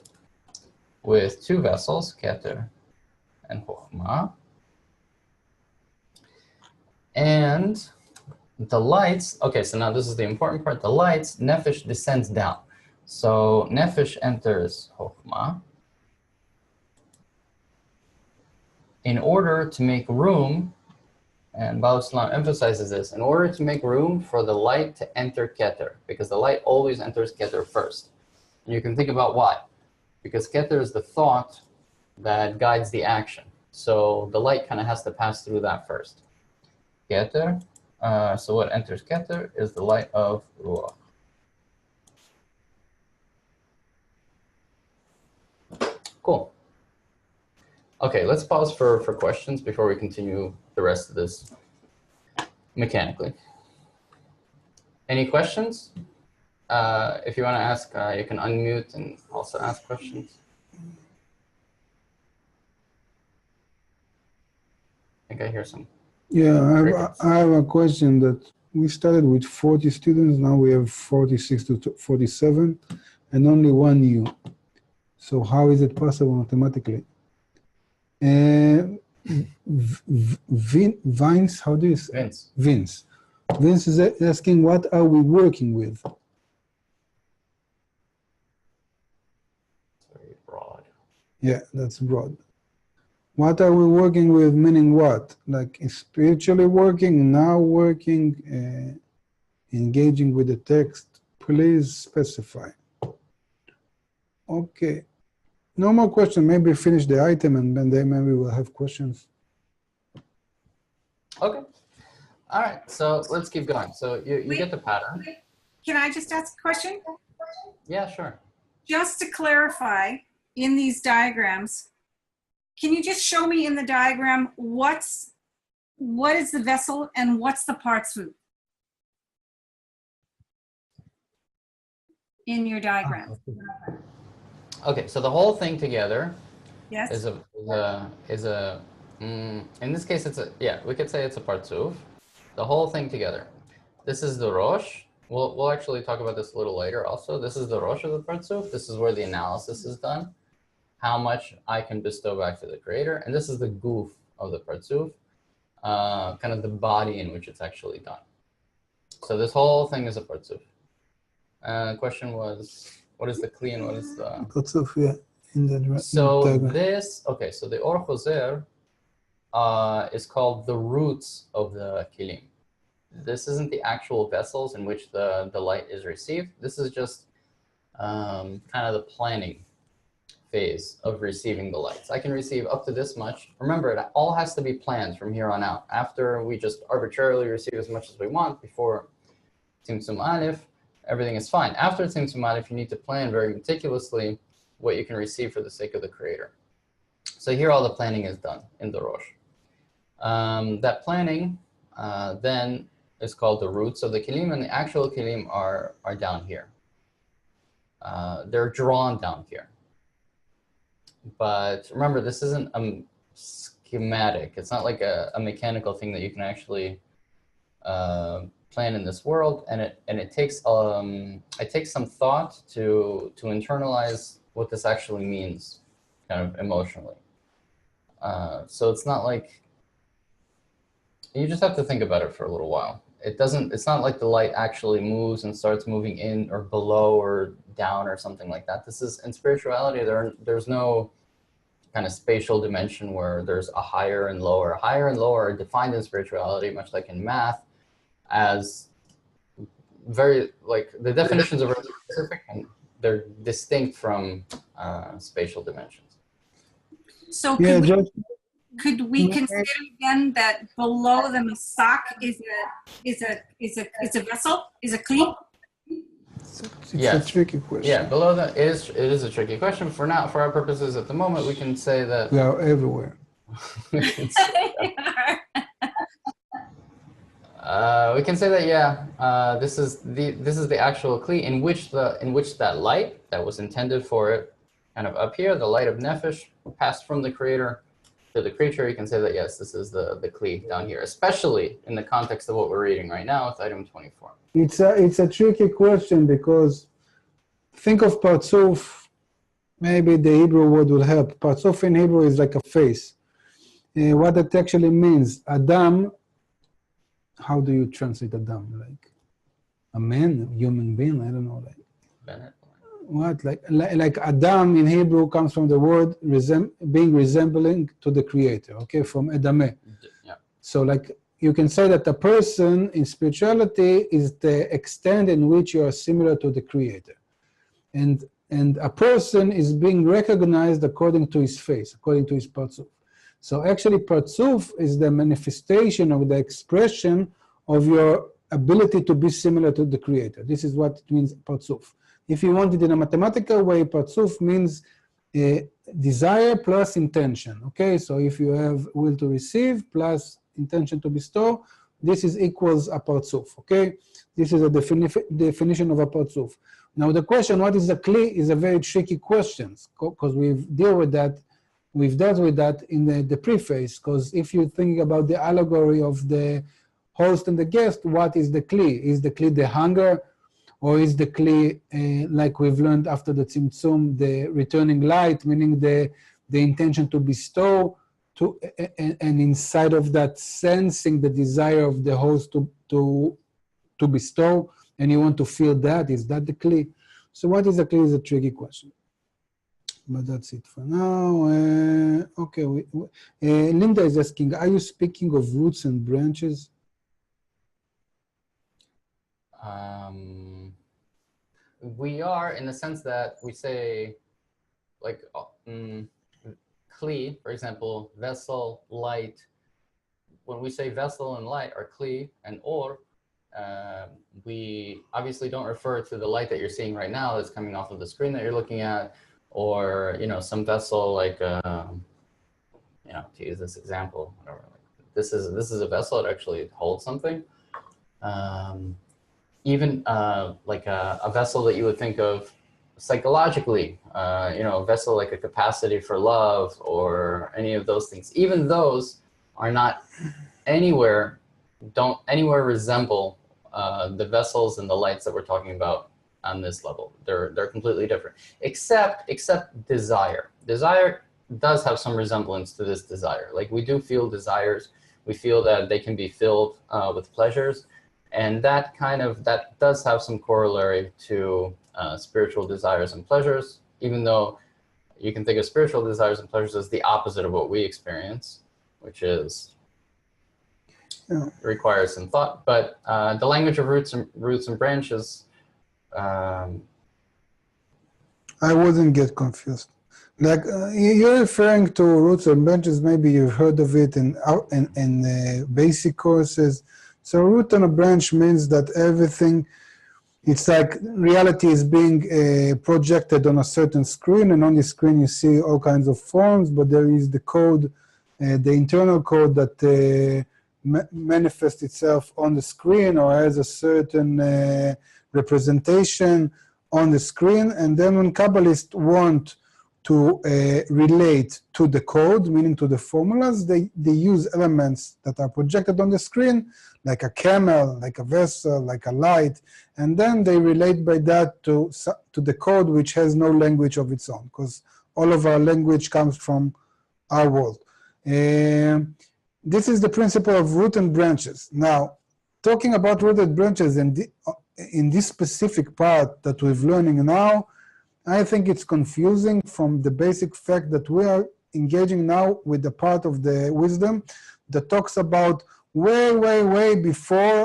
with 2 vessels, Keter and Chokhmah. And the lights, okay, so now this is the important part. The lights, Nefesh descends down. So Nefesh enters Chokhmah in order to make room, and Baal Islam emphasizes this, in order to make room for the light to enter Keter, because the light always enters Keter first. And you can think about why. Because Keter is the thought that guides the action. So the light kind of has to pass through that first. Keter, so what enters Keter is the light of Ruach. Cool. Okay, let's pause for questions before we continue the rest of this mechanically. Any questions? If you want to ask, you can unmute and also ask questions. I think I hear some. Yeah, I have a question that we started with 40 students, now we have 46 to 47, and only 1 new. So how is it possible mathematically? Vince, how do you say? Vince. Vince. Vince is asking, what are we working with? Very broad. Yeah, that's broad. What are we working with, meaning what? Like spiritually working, now working, engaging with the text? Please specify. Okay. No more question. Maybe finish the item and then maybe we'll have questions. Okay. All right. So let's keep going. So you get the pattern. Can I just ask a question? Yeah, sure. Just to clarify, in these diagrams, can you just show me in the diagram what is the vessel and what's the partsuf in your diagram? Okay, so the whole thing together Yes. is a in this case it's a, yeah, we could say it's a partsuf. The whole thing together. This is the rosh. We'll actually talk about this a little later also. This is the rosh of the partsuf. This is where the analysis is done. How much I can bestow back to the creator. And this is the goof of the partsuf, kind of the body in which it's actually done. So this whole thing is a partsuf. The question was, what is the kli and what is the... Partsuf, yeah. So this, okay, so the or choser is called the roots of the kilim. This isn't the actual vessels in which the light is received. This is just kind of the planning phase of receiving the lights. I can receive up to this much. Remember, it all has to be planned from here on out. After we just arbitrarily receive as much as we want before Tzimtzum Aleph, everything is fine. After Tzimtzum Aleph, you need to plan very meticulously what you can receive for the sake of the creator. So here all the planning is done in the Rosh. That planning then is called the roots of the Kilim, and the actual Kilim are down here. They're drawn down here. But remember, this isn't a schematic. It's not like a mechanical thing that you can actually plan in this world, and it takes some thought to internalize what this actually means, kind of emotionally. So it's not like, you just have to think about it for a little while. it's not like the light actually moves and starts moving in or below or down or something like that. This is, in spirituality, there's no kind of spatial dimension where there's a higher and lower. Higher and lower are defined in spirituality, much like in math, as very, like, the definitions are very specific and they're distinct from spatial dimensions. So Yeah, could we consider then that below the masak is a vessel, is a kli? it's Yes. a tricky question. Yeah, below that it is a tricky question. For now, for our purposes at the moment, we can say that We are everywhere. we can say that, yeah, this is the actual kli in which that light that was intended for it, kind of up here, the light of nefesh, passed from the creator to the creature. You can say that, yes, this is the kli down here, especially in the context of what we're reading right now with item 24. It's a tricky question because think of parzuf. Maybe the Hebrew word will help. Parzuf in Hebrew is like a face. What it actually means, Adam. How do you translate Adam? Like a man, human being? I don't know. Like Bennett. what? Like Adam in Hebrew comes from the word being resembling to the Creator. Okay, from Edameh. Yeah. So like you can say that a person in spirituality is the extent in which you are similar to the Creator, and a person is being recognized according to his face, according to his parzuf. So actually, parzuf is the manifestation of the expression of your ability to be similar to the Creator. This is what it means, parzuf. If you want it in a mathematical way, parzuf means desire plus intention. Okay, so if you have will to receive plus intention to bestow, this is equals a parzuf. Okay, this is a definition of a parzuf. Now the question, what is a kli, is a very tricky question because we've dealt with that in the preface. Because if you think about the allegory of the host and the guest, what is the kli? Is the kli the hunger, or is the kli, like we've learned after the tzimtzum, the returning light, meaning the intention to bestow, and inside of that sensing the desire of the host to bestow, and you want to feel that, is that the kli? So what is the kli is a tricky question. But that's it for now. Okay, Linda is asking, are you speaking of roots and branches? We are, in the sense that we say, like, kli, for example, vessel, light. When we say vessel and light are kli and or, we obviously don't refer to the light that you're seeing right now that's coming off of the screen that you're looking at, or, you know, some vessel like, you know, to use this example, whatever. This is a vessel that actually holds something. Even like a vessel that you would think of psychologically, you know, a vessel like a capacity for love or any of those things. Even those are not don't anywhere resemble the vessels and the lights that we're talking about on this level. They're completely different, except desire. Desire does have some resemblance to this desire. Like, we do feel desires. We feel that they can be filled with pleasures. And that does have some corollary to spiritual desires and pleasures, even though you can think of spiritual desires and pleasures as the opposite of what we experience, which is requires some thought. But the language of roots and branches. I wouldn't get confused. Like you're referring to roots and branches. Maybe you've heard of it in basic courses. So root and a branch means that everything, it's like reality is being projected on a certain screen, and on the screen you see all kinds of forms, but there is the code, the internal code that manifests itself on the screen or has a certain representation on the screen. And then when Kabbalists want to relate to the code, meaning to the formulas, they use elements that are projected on the screen, like a camel, like a vessel, like a light, and then they relate by that to the code, which has no language of its own, because all of our language comes from our world. This is the principle of root and branches. Now, talking about rooted branches and in this specific part that we're learning now, I think it's confusing from the basic fact that we are engaging now with the part of the wisdom that talks about way before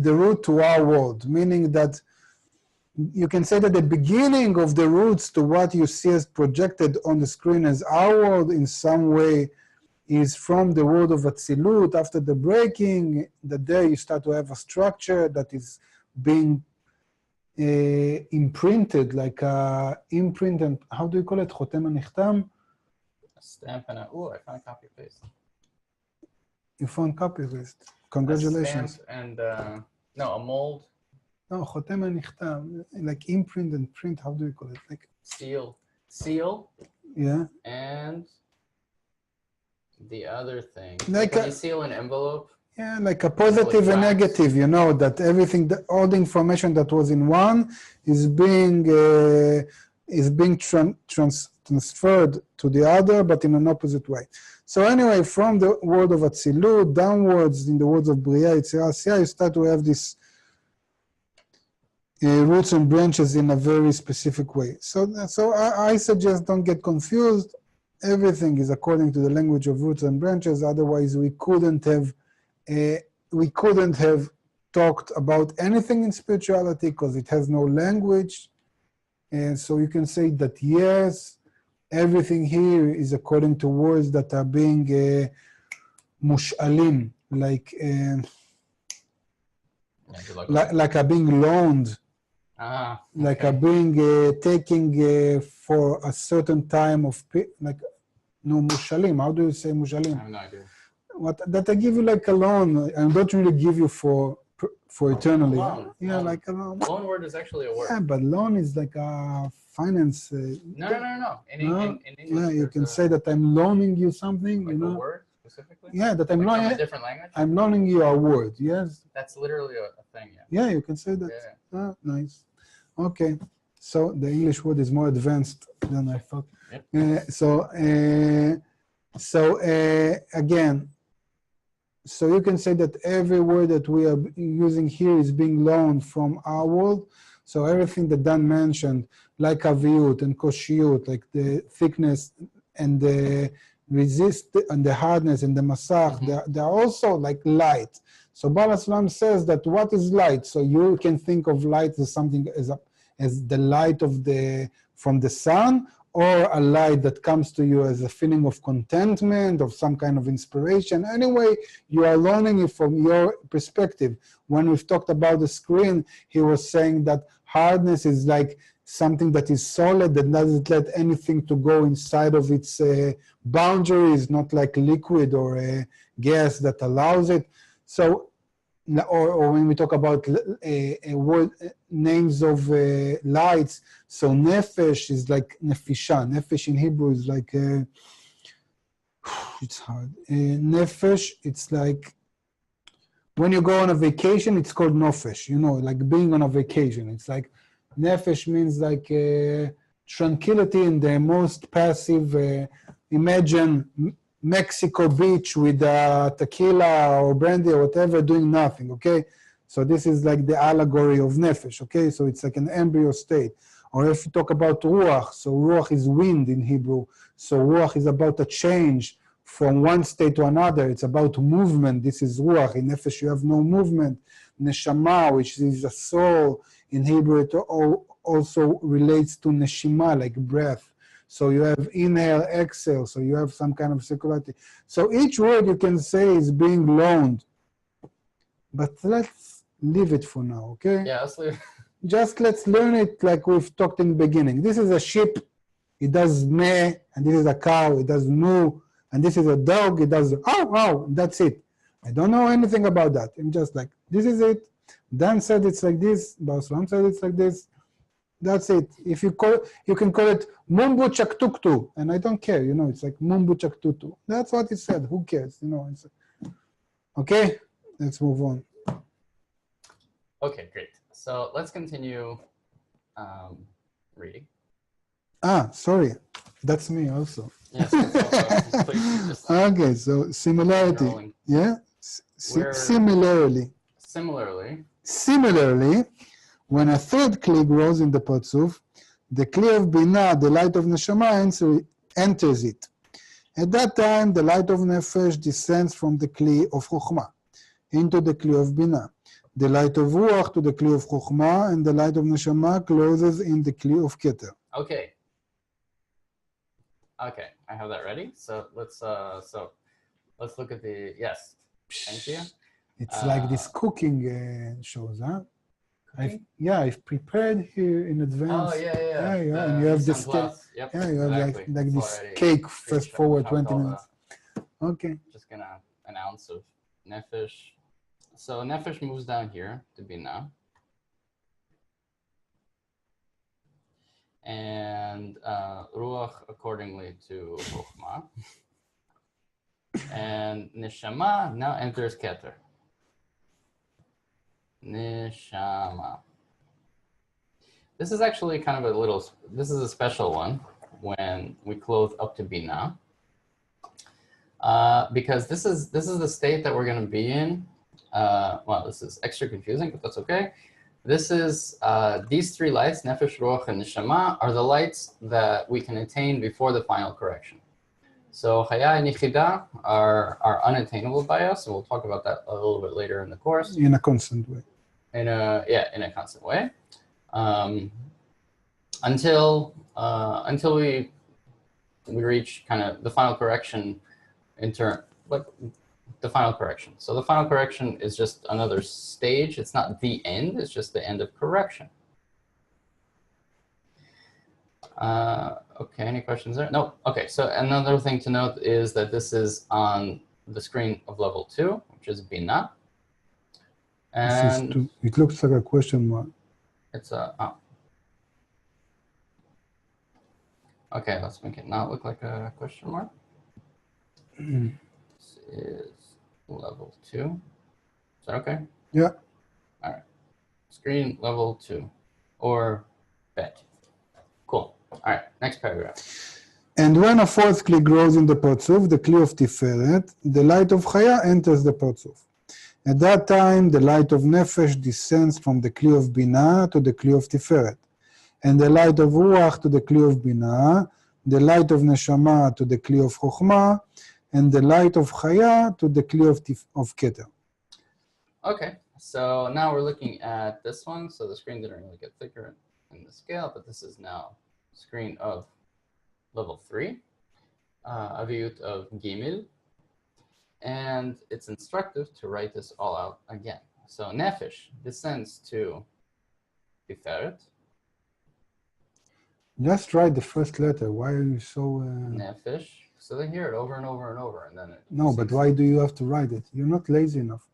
the root to our world, meaning that you can say that the beginning of the roots to what you see as projected on the screen as our world in some way is from the world of Atzilut. After the breaking, that there you start to have a structure that is being imprinted, like a imprint, and how do you call it? Chotem HaNichtam? A stamp and I found a copy paste. You found copy paste. Congratulations. A stamp and, no, a mold. No, Chotem HaNichtam, like imprint and print, how do you call it? Like Seal, yeah. and the other thing. Like when you seal an envelope. Yeah, like a positive and negative, you know, that everything, all the information that was in one is being transferred to the other, but in an opposite way. So anyway, from the world of Atzilut downwards in the words of Bria, Yetzirah, Asiyah, you start to have this roots and branches in a very specific way. So I suggest don't get confused. Everything is according to the language of roots and branches. Otherwise, we couldn't have talked about anything in spirituality because it has no language. And so you can say that yes, everything here is according to words that are being mush'alim, like are being loaned. Like are being taking for a certain time of mushalim. How do you say mushalim? I have no idea. That I give you like a loan, and don't really give you for eternally. Loan. Yeah, like a loan. Loan word is actually a word. Yeah, but loan is like a finance. No. In English, yeah, you can say that I'm loaning you something. Like you know. A word specifically. Yeah, that I'm like loaning. a different language. I'm loaning you a word. Yes. That's literally a thing. Yeah. Yeah, you can say that. Yeah. Ah, nice. Okay, so the English word is more advanced than I thought. Yep. Again, so you can say that every word that we are using here is being loaned from our world. So everything that Dan mentioned, like aviyut and koshiyut, like the thickness and the resist and the hardness and the masach, they're also like light. So Baal HaSulam says that what is light? So you can think of light as something as the light of from the sun, or a light that comes to you as a feeling of contentment, of some kind of inspiration. Anyway, you are learning it from your perspective. When we've talked about the screen, he was saying that hardness is like something that is solid, that doesn't let anything to go inside of its boundaries, not like liquid or a gas that allows it. So, or when we talk about word names of lights, so nefesh is like nefisha. Nefesh in Hebrew is like it's hard. Nefesh, it's like when you go on a vacation, it's called nofesh. You know, like being on a vacation. It's like nefesh means like tranquility in the most passive. Imagine Mexico beach with tequila or brandy or whatever, doing nothing, okay? So this is like the allegory of nefesh, okay? So it's like an embryo state. Or if you talk about ruach, so ruach is wind in Hebrew. So ruach is about a change from one state to another. It's about movement. This is ruach. In nefesh you have no movement. Neshama, which is a soul, in Hebrew it also relates to neshima, like breath. So you have inhale, exhale, so you have some kind of circularity. So each word you can say is being loaned. But let's leave it for now, okay? Yeah, let's leave. Just let's learn it like we've talked in the beginning. This is a sheep, it does meh, and this is a cow, it does moo, and this is a dog, it does ow, that's it. I don't know anything about that. I'm just like, this is it. Dan said it's like this, Baal HaSulam said it's like this. That's it. If you call, you can call it Mumbu Chaktuktu, and I don't care. You know, it's like Mumbu Chaktuktu. That's what he said. Who cares? You know. Okay, let's move on. Okay, great. So let's continue reading. Sorry, that's me also. Yes. Please, just Okay, so similarity. rolling. Yeah, similarly. Similarly, when a third kli grows in the Parzuf, the kli of Binah, the light of Neshama, enters it. At that time, the light of Nefesh descends from the kli of Chokhmah into the kli of Binah. The light of Ruach to the kli of Chokhmah, and the light of Neshama closes in the kli of Keter. Okay. Okay, I have that ready. So let's look at the, yes, thank you. It's like this cooking shows, huh? I've prepared here in advance. Oh, yeah. And you have this cake. Yep, Yeah, you have exactly. like It's this already cake fast forward chopped 20 all minutes. Okay. Just gonna an ounce of Nefesh. So Nefesh moves down here to Binah. And Ruach accordingly to Chokhmah. And Neshama now enters Keter. Neshama. This is actually kind of this is a special one when we close up to Binah. Because this is the state that we're going to be in. Well, this is extra confusing, but that's okay. This is these three lights, Nefesh, Ruach, and Neshama, are the lights that we can attain before the final correction. So Chaya and Yichida are unattainable by us, and we'll talk about that a little bit later in the course. In a constant way. In a constant way. Until we reach kind of the final correction the final correction. So the final correction is just another stage. It's not the end, it's just the end of correction. Okay, any questions there? No. Okay, so another thing to note is that this is on the screen of level 2, which is Binah. And it looks like a question mark. It's a, oh. Okay, let's make it not look like a question mark. This is level 2. Is that okay? Yeah. All right. Screen level 2 or bet. Cool. All right, next paragraph. And when a fourth kli grows in the Parzuf, the kli of Tiferet, the light of Chaya enters the Parzuf. At that time, the light of Nefesh descends from the kli of Binah to the kli of Tiferet, and the light of Ruach to the kli of Binah, the light of Neshama to the kli of Chokhmah, and the light of Chaya to the kli of Keter. Okay, so now we're looking at this one. So the screen didn't really get thicker in the scale, but this is now screen of level 3, Aviyut of Gimel. And it's instructive to write this all out again. So Nefesh descends to Tiferet. Just write the first letter. Why are you so... Nefesh. So they hear it over and over and over. And then No, but why do you have to write it? You're not lazy enough.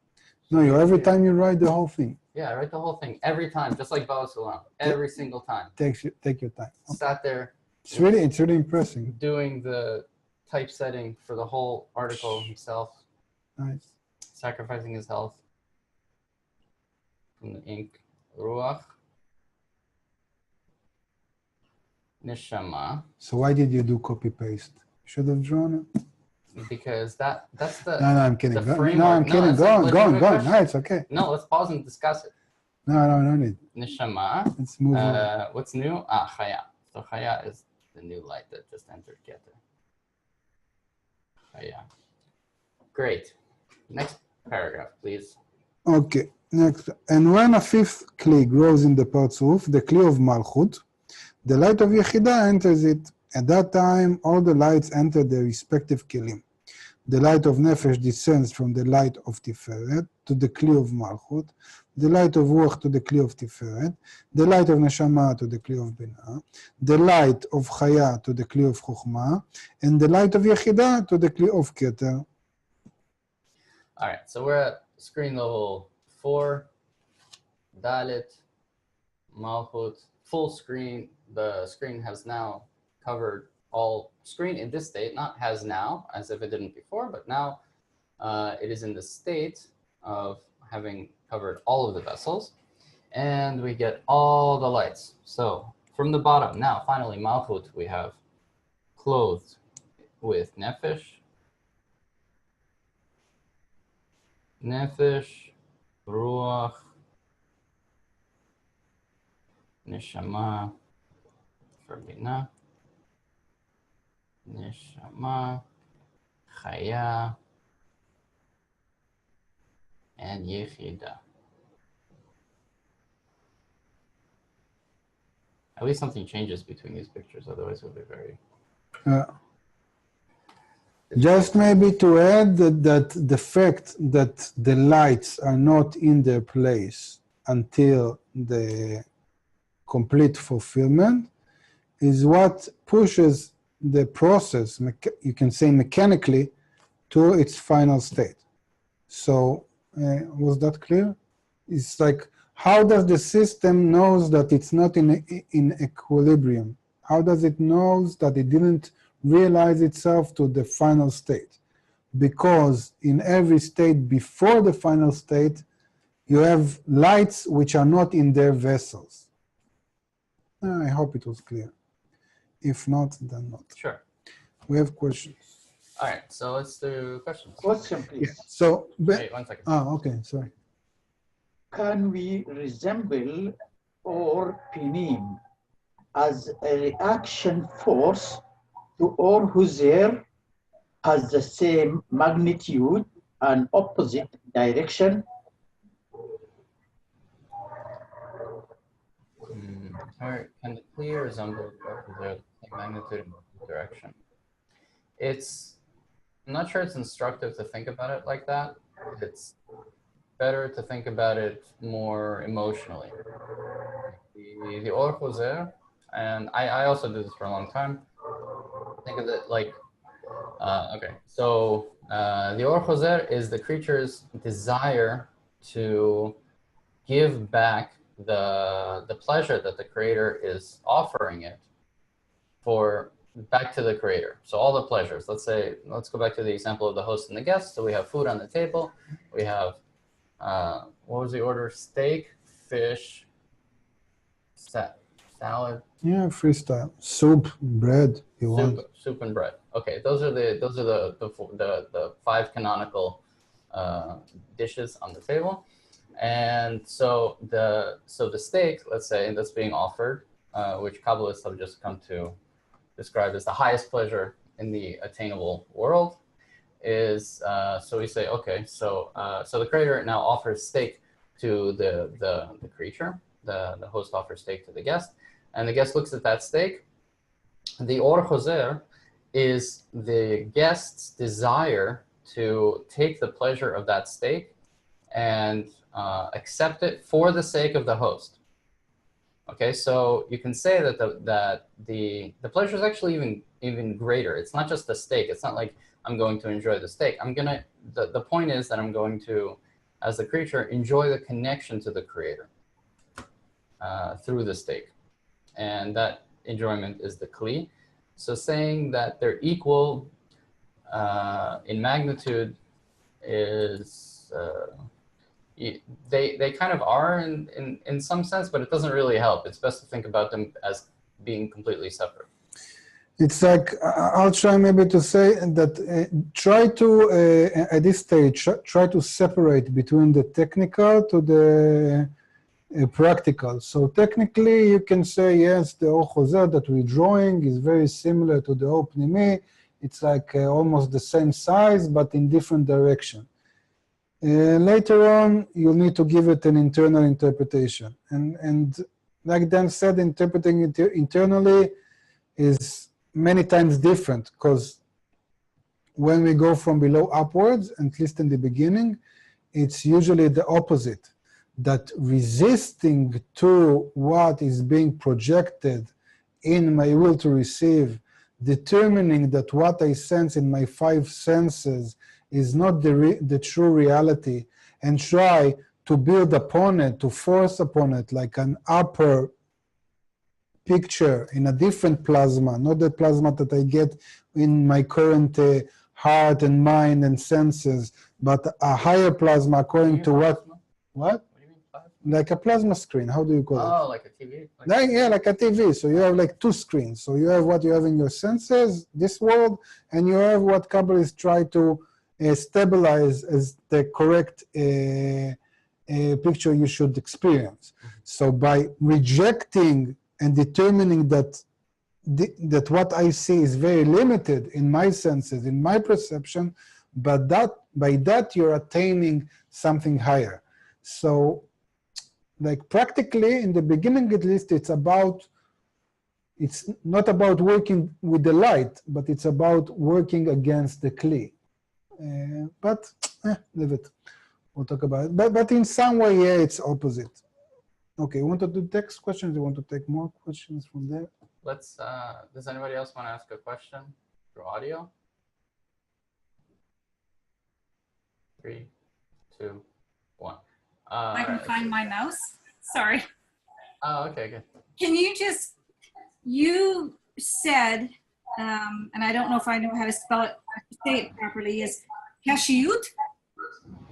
No, every time you write the whole thing. Yeah, I write the whole thing every time, just like Bala Sulam. Every single time. Take your time. Sat there. It's really impressive. Doing the typesetting for the whole article himself. Nice. Sacrificing his health from the ink. Ruach. Neshama. So why did you do copy paste? Should have drawn it. Because that's the No, I'm kidding. the I'm kidding. Go on. No, it's okay. No, let's pause and discuss it. No need. Neshama. Let's move on. What's new? Chaya. So Chaya is the new light that just entered Keter. Chaya. Great. Next paragraph, please. Okay, next. And when a fifth kli grows in the Parzuf, the kli of Malchut, the light of Yechida enters it. At that time, all the lights enter their respective kelim. The light of Nefesh descends from the light of Tiferet to the kli of Malchut, the light of Ruach to the kli of Tiferet, the light of Neshama to the kli of Binah, the light of Chaya to the kli of Chokhmah, and the light of Yechida to the kli of Keter. All right, so we're at screen level 4, Dalet, Malchut, full screen. The screen has now covered all screen in this state, not has now, as if it didn't before, but now it is in the state of having covered all of the vessels. And we get all the lights. So from the bottom, now finally Malchut, we have clothed with Nefesh, Ruach, Neshama for Binah, Neshama, Chaya, and Yechida. At least something changes between these pictures, otherwise it'll be very... Just maybe to add that the fact that the lights are not in their place until the complete fulfillment is what pushes the process, you can say mechanically, to its final state. So, was that clear? It's like, how does the system knows that it's not in equilibrium? How does it knows that it didn't realize itself to the final state? Because in every state before the final state, you have lights which are not in their vessels. I hope it was clear. If not, then not. Sure. We have questions. All right, so let's do questions. Question, please. So, Wait, 1 second. okay, sorry. Can we resemble or pinim as a reaction force to or whose air has the same magnitude and opposite direction? All right, can the clear resemble the same magnitude and direction? I'm not sure it's instructive to think about it like that. It's better to think about it more emotionally. The Or Choser, and I also did this for a long time. Think of it like, okay, so the Or Choser is the creature's desire to give back the pleasure that the creator is offering it back to the creator. So all the pleasures, let's go back to the example of the host and the guest. So we have food on the table. We have, what was the order? Steak, fish, salad. Yeah, freestyle. Soup, bread, you want. Soup and bread. Okay, those are the 5 canonical dishes on the table. And so the steak, let's say, that's being offered, which Kabbalists have just come to describe as the highest pleasure in the attainable world, is so we say, okay, so the creator now offers steak to the creature. The host offers steak to the guest, and the guest looks at that steak. The Or Choser is the guest's desire to take the pleasure of that steak and accept it for the sake of the host. Okay, so you can say that the pleasure is actually even greater. It's not just the steak. It's not like I'm going to enjoy the steak. The point is that I'm going to, as the creature, enjoy the connection to the creator through the steak. And that enjoyment is the kli. So saying that they're equal in magnitude is, they kind of are in some sense, but it doesn't really help. It's best to think about them as being completely separate. It's like, I'll try maybe to say that try to, at this stage, try to separate between the technical to the practical. So technically you can say, yes, the Or Choser that we're drawing is very similar to the Or Pnimi. It's like almost the same size, but in different direction. Later on, you'll need to give it an internal interpretation. And like Dan said, interpreting it internally is many times different, because when we go from below upwards, at least in the beginning, it's usually the opposite, that resisting to what is being projected in my will to receive, determining that what I sense in my 5 senses is not the true reality, and try to build upon it, to force upon it like an upper picture in a different plasma, not the plasma that I get in my current heart and mind and senses, but a higher plasma according to what? What? What do you mean, plasma? Like a plasma screen, how do you call it? Oh, like a TV? Yeah, like a TV. So you have like 2 screens. So you have what you have in your senses, this world, and you have what Kabbalists try to stabilize as the correct picture you should experience. So by rejecting and determining that that what I see is very limited in my senses, in my perception, but that by that you're attaining something higher. So like practically in the beginning at least, it's not about working with the light, but it's about working against the kli. But leave it. We'll talk about it. But in some way, yeah, it's opposite. Okay, you want to do text questions? You want to take more questions from there? Let's, does anybody else want to ask a question through audio? 3, 2, 1. I can find my mouse. Sorry. Oh, okay, good. Can you just, you said, and I don't know if I know how to spell it, say it properly, is kashyut?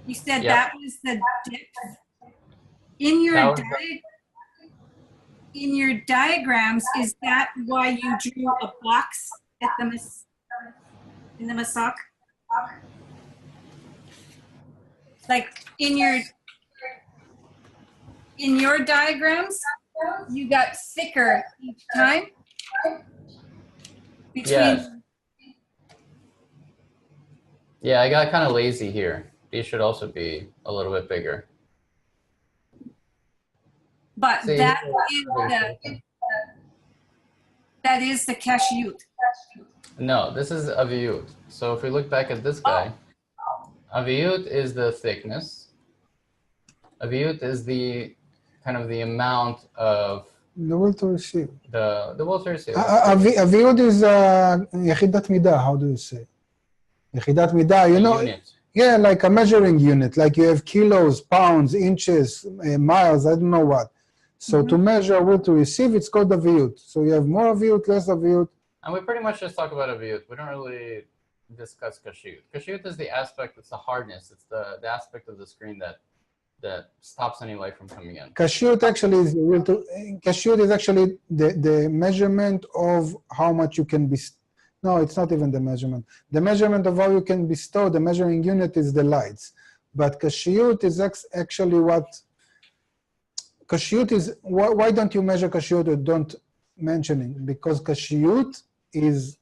You said Yep. that was the depth. In your diagrams, is that why you drew a box at in the masak? Like in your diagrams, you got thicker each time? Yes. Yeah, I got kind of lazy here. These should also be a little bit bigger. But See, that is the kashyut. No, this is aviyut. So if we look back at this guy, aviyut is the thickness. Aviyut is the kind of the amount of The will to receive. the will to receive. Aviyut is יחידת מידה, how do you say? יחידת מידה, you know? Unit. Yeah, like a measuring unit, like you have kilos, pounds, inches, miles, I don't know what. So to measure will to receive, it's called aviyut. So you have more aviyut, less aviyut. And we pretty much just talk about aviyut. We don't really discuss kashyut. Kashyut is the aspect, it's the hardness, it's the aspect of the screen that stops any light from coming in. Kashyut actually is kashyut is actually the measurement of how much you can bestow. No, it's not even the measurement. The measurement of how you can bestow, the measuring unit is the lights. But kashyut is actually what kashyut is. Why don't you measure kashyut or don't mention it? Because kashyut is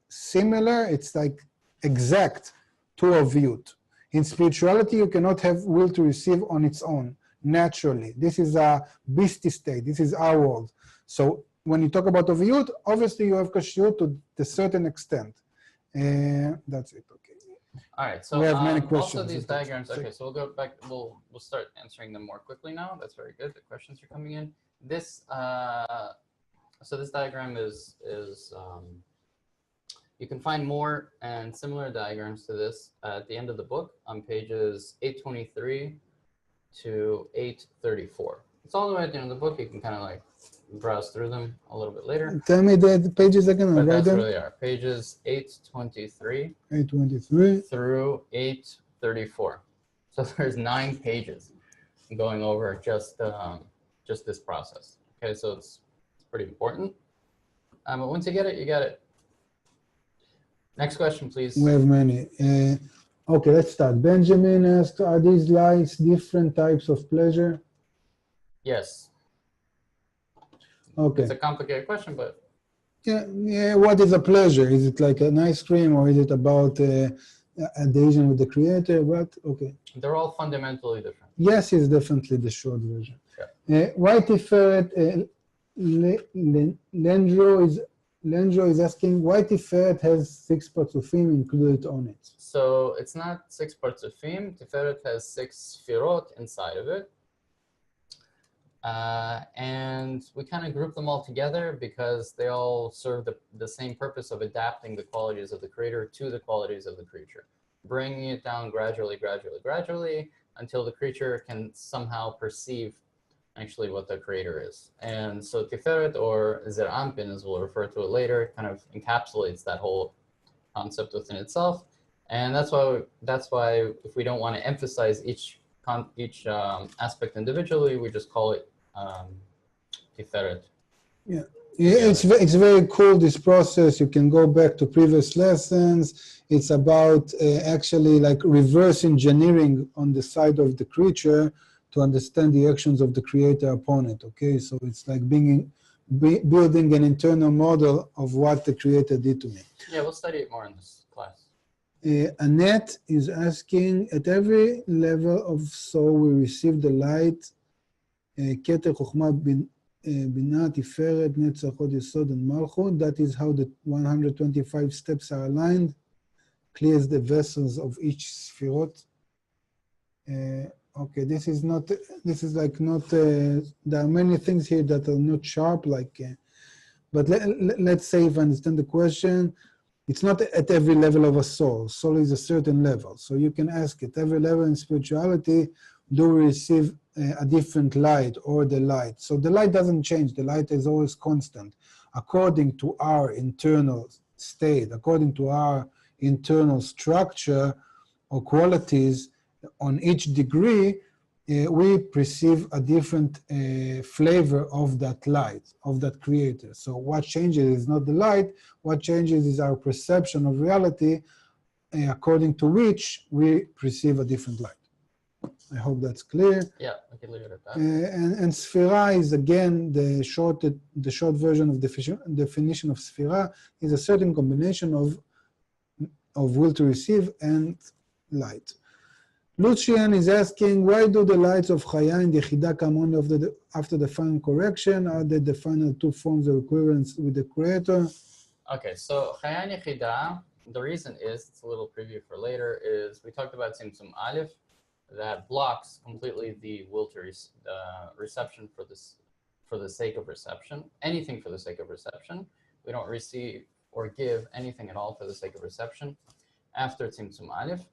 similar, it's like exact to aviyut. In spirituality, you cannot have will to receive on its own, naturally. This is a beastie state. This is our world. So when you talk about aviyut, obviously you have kashyut to a certain extent. That's it, okay. All right, so We have many questions. also these diagrams, okay, so we'll go back, we'll start answering them more quickly now. That's very good, the questions are coming in. This, so this diagram is you can find more and similar diagrams to this at the end of the book on pages 823 to 834. It's all the way at the end of the book. You can kind of like browse through them a little bit later. Tell me the pages again. But Right that's there. where they are. Pages 823 823. through 834. So there's 9 pages going over just this process. Okay, so it's pretty important. But once you get it, you get it. Next question, please. We have many. Okay, let's start. Benjamin asked, are these lights different types of pleasure? Yes. Okay. It's a complicated question, but Yeah. What is a pleasure? Is it like an ice cream, or is it about adhesion with the creator? What? Okay. they're all fundamentally different. Yes, is definitely the short version. Yeah. White Tiferet, Lendro is asking, why Tiferet has 6 parts of him included on it? So it's not 6 parts of theme. Tiferet has 6 sfirot inside of it. And we kind of group them all together because they all serve the same purpose of adapting the qualities of the creator to the qualities of the creature, bringing it down gradually, until the creature can somehow perceive actually what the creator is. And so Tiferet, or Zer Anpin, as we'll refer to it later, kind of encapsulates that whole concept within itself. And that's why if we don't want to emphasize each aspect individually, we just call it Tiferet. Yeah, it's very cool, this process. You can go back to previous lessons. It's about actually like reverse engineering on the side of the creature to understand the actions of the creator upon it, okay? So it's like building an internal model of what the creator did to me. Yeah, we'll study it more in this class. Annette is asking, at every level of soul we receive the light, Keter, Chokhmah, Binah, Tiferet, Netzach, Hod, Yesod, and Malchut. That is how the 125 steps are aligned, clears the vessels of each Sfirot. Okay, this is not, there are many things here that are not sharp, like, but let's say if I understand the question, it's not at every level of a soul. Soul is a certain level. So you can ask at every level in spirituality, do we receive a different light or the light? So the light doesn't change. The light is always constant. According to our internal state, according to our internal structure or qualities, on each degree, we perceive a different flavor of that light, of that creator. So what changes is not the light, what changes is our perception of reality, according to which we perceive a different light. I hope that's clear. Yeah, we can leave it at that. And Sphira is, again, the short version of definition of Sphira is a certain combination of will to receive and light. Lucian is asking, why do the lights of Chaya and Yechida come only after the final correction? Are they the final two forms of equivalence with the creator? Okay, so Chaya and Yechida, the reason is, it's a little preview for later, is we talked about Tzimtzum Aleph that blocks completely the will to reception for the sake of reception, anything for the sake of reception. We don't receive or give anything at all for the sake of reception after Tzimtzum Aleph.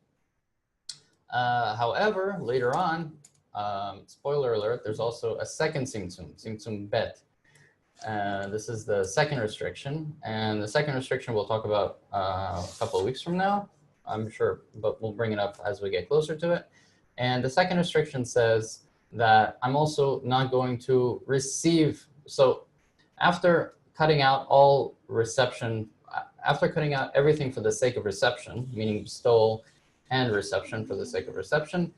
However, later on, spoiler alert, there's also a second Tzimtzum Bet. This is the second restriction, and the second restriction we'll talk about a couple of weeks from now, I'm sure, but we'll bring it up as we get closer to it. And the second restriction says that I'm also not going to receive, so after cutting out all reception, after cutting out everything for the sake of reception, meaning bestowal and reception for the sake of reception,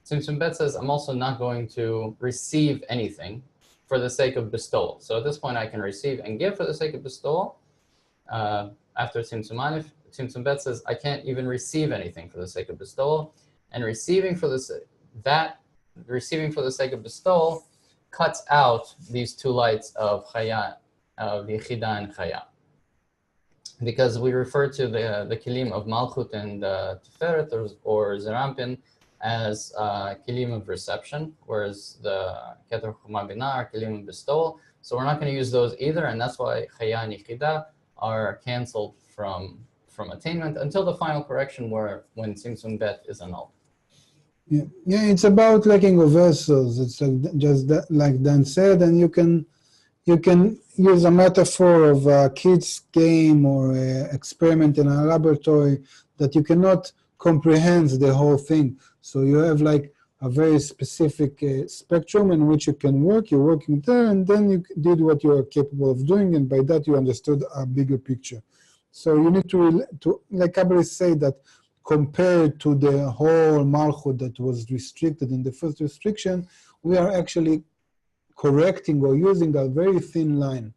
Tzimtzum Bet says I'm also not going to receive anything for the sake of bestowal. So at this point I can receive and give for the sake of bestowal. After Tzimtzum Aleph, Tzimtzum Bet says I can't even receive anything for the sake of bestowal. And receiving for the sake of bestowal cuts out these two lights of Chaya, of Yechida and Chaya. Because we refer to the Kilim of Malchut and Tiferet or Zerampin as Kilim of reception, whereas the Keter Chokhmah Binah are Kilim of bestowal. So we're not going to use those either, and that's why Chaya and Yechida are canceled from attainment until the final correction when Tzimtzum Bet is annulled. Yeah, it's about lacking of vessels. It's like just that, like Dan said, and you can use a metaphor of a kid's game or experiment in a laboratory that you cannot comprehend the whole thing. So you have like a very specific spectrum in which you can work. You're working there, and then you did what you are capable of doing, and by that you understood a bigger picture. So you need to like Kabbalah say that compared to the whole Malchut that was restricted in the first restriction, we are actually correcting or using a very thin line.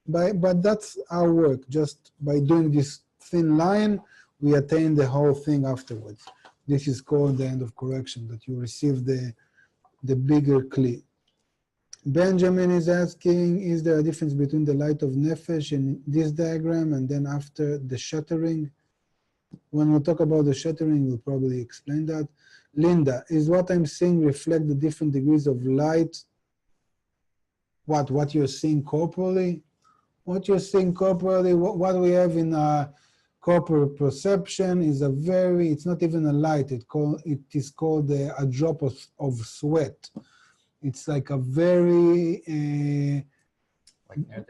But that's our work. Just by doing this thin line, we attain the whole thing afterwards. This is called the end of correction, that you receive the bigger kli. Benjamin is asking, is there a difference between the light of Nefesh in this diagram and then after the shattering? When we talk about the shattering, we'll probably explain that. Linda, is what I'm seeing reflect the different degrees of light? What you're seeing corporally? What you're seeing corporally, what we have in corporal perception is it's not even a light, it is called a drop of sweat. It's like a very, like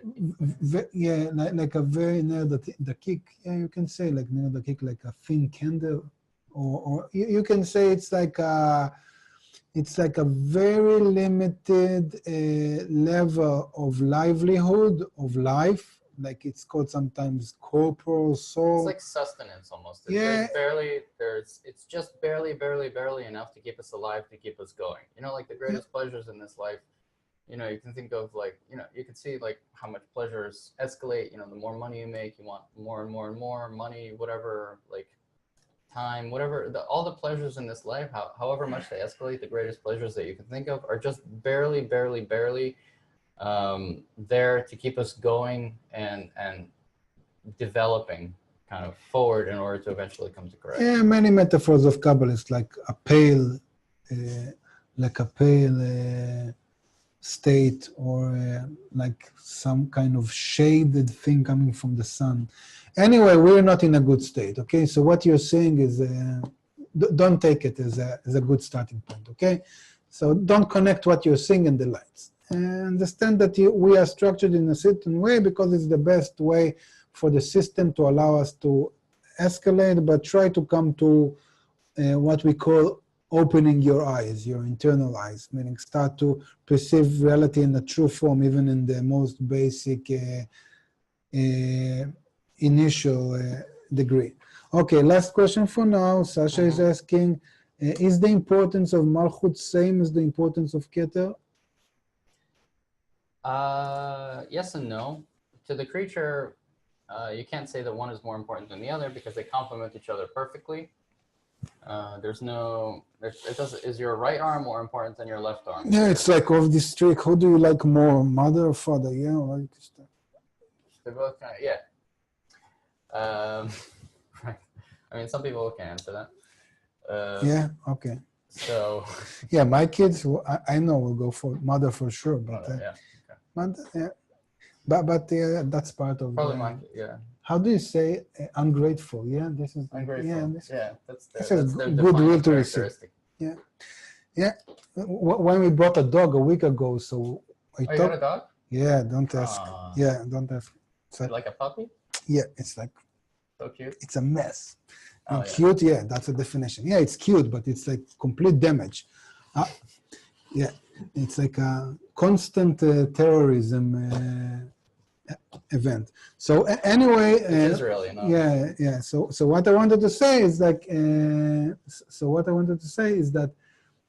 a very near the kick. Yeah, you can say like near the kick, like a thin candle, or you can say it's like a very limited level of livelihood, of life, like it's called sometimes corporal soul. It's like sustenance almost. Yeah. It's just barely enough to keep us alive, to keep us going. You know, like the greatest pleasures in this life, you know, you can think of like, you know, you can see like how much pleasures escalate. You know, the more money you make, you want more and more and more money, whatever, like time, whatever, all the pleasures in this life, however much they escalate, the greatest pleasures that you can think of are just barely there to keep us going and developing kind of forward in order to eventually come to correction. Yeah, many metaphors of Kabbalah is like a pale state, or like some kind of shaded thing coming from the sun. Anyway, we're not in a good state, okay? So what you're saying is, don't take it as a good starting point, okay? So don't connect what you're saying and the lights. And understand that we are structured in a certain way because it's the best way for the system to allow us to escalate, but try to come to what we call opening your eyes, your internal eyes, meaning start to perceive reality in the true form, even in the most basic initial degree. Okay, last question for now. Sasha is asking, is the importance of Malchut same as the importance of Keter? Yes and no. To the creature, you can't say that one is more important than the other because they complement each other perfectly. Is your right arm more important than your left arm? Yeah, it's like of this trick. Who do you like more, mother or father? Yeah, like they're both kind of, yeah. Right. I mean, some people can answer that. Yeah, okay. So. Yeah, my kids, I know will go for mother for sure, but yeah. Okay. But that's part of probably yeah. How do you say ungrateful? Yeah, this is ungrateful. Yeah, that's their goodwill to receive. Yeah. When we bought a dog a week ago, so you got a dog? Yeah, don't ask. Yeah, don't ask. Like a puppy? Yeah, it's like so cute. It's a mess. Cute, yeah, that's a definition. Yeah, it's cute, but it's like complete damage. Yeah, it's like a constant terrorism event. So anyway, Israeli, no? Yeah. So what I wanted to say is like,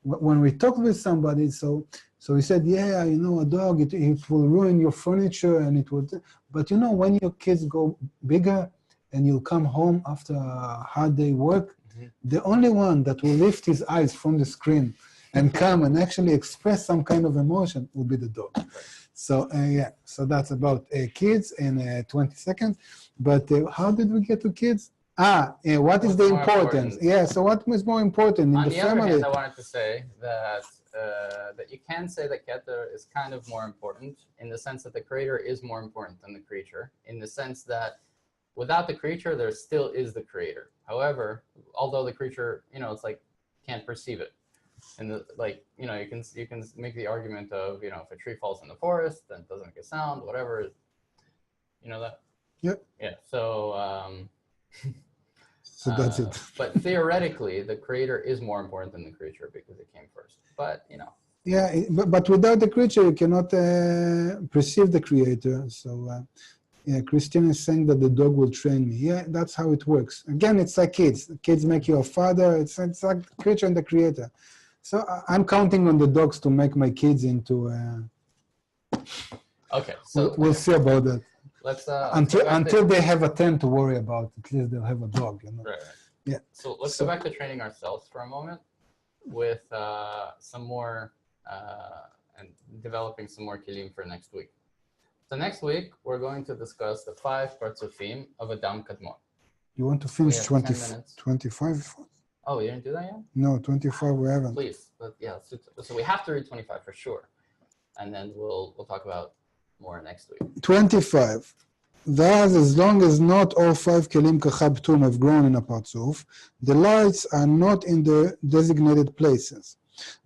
when we talked with somebody, so he said, yeah, you know, a dog, it will ruin your furniture, and it would. But you know, when your kids go bigger, and you'll come home after a hard day work, the only one that will lift his eyes from the screen and come and actually express some kind of emotion will be the dog. So so that's about kids in 20 seconds. But how did we get to kids? What is the importance? Yeah, so what is more important in the family? On the other hand, I wanted to say that you can say that Keter is kind of more important in the sense that the creator is more important than the creature, in the sense that without the creature, there still is the creator. However, although the creature, you know, it's like can't perceive it. And you know, you can make the argument of, you know, if a tree falls in the forest, then it doesn't make a sound, whatever. You know that? Yep. Yeah. So so that's it. But theoretically, the creator is more important than the creature because it came first. But, you know. Yeah, but without the creature, you cannot perceive the creator. So yeah, Christian is saying that the dog will train me. Yeah, that's how it works. Again, it's like kids. Kids make you a father. It's like the creature and the creator. So I'm counting on the dogs to make my kids into. Okay, so we'll see about that. Let's until they have a 10 to worry about. At least they'll have a dog. You know? Right. Yeah. So let's go back to training ourselves for a moment with some more and developing some more kilim for next week. So next week, we're going to discuss the 5 partzufim of Adam Kadmon. You want to finish 25? Oh, you didn't do that yet? No, 25 we haven't. Please, so we have to read 25 for sure. And then we'll talk about more next week. 25. Thus, as long as not all 5 kelim kachabtum have grown in a partzuf, the lights are not in the designated places.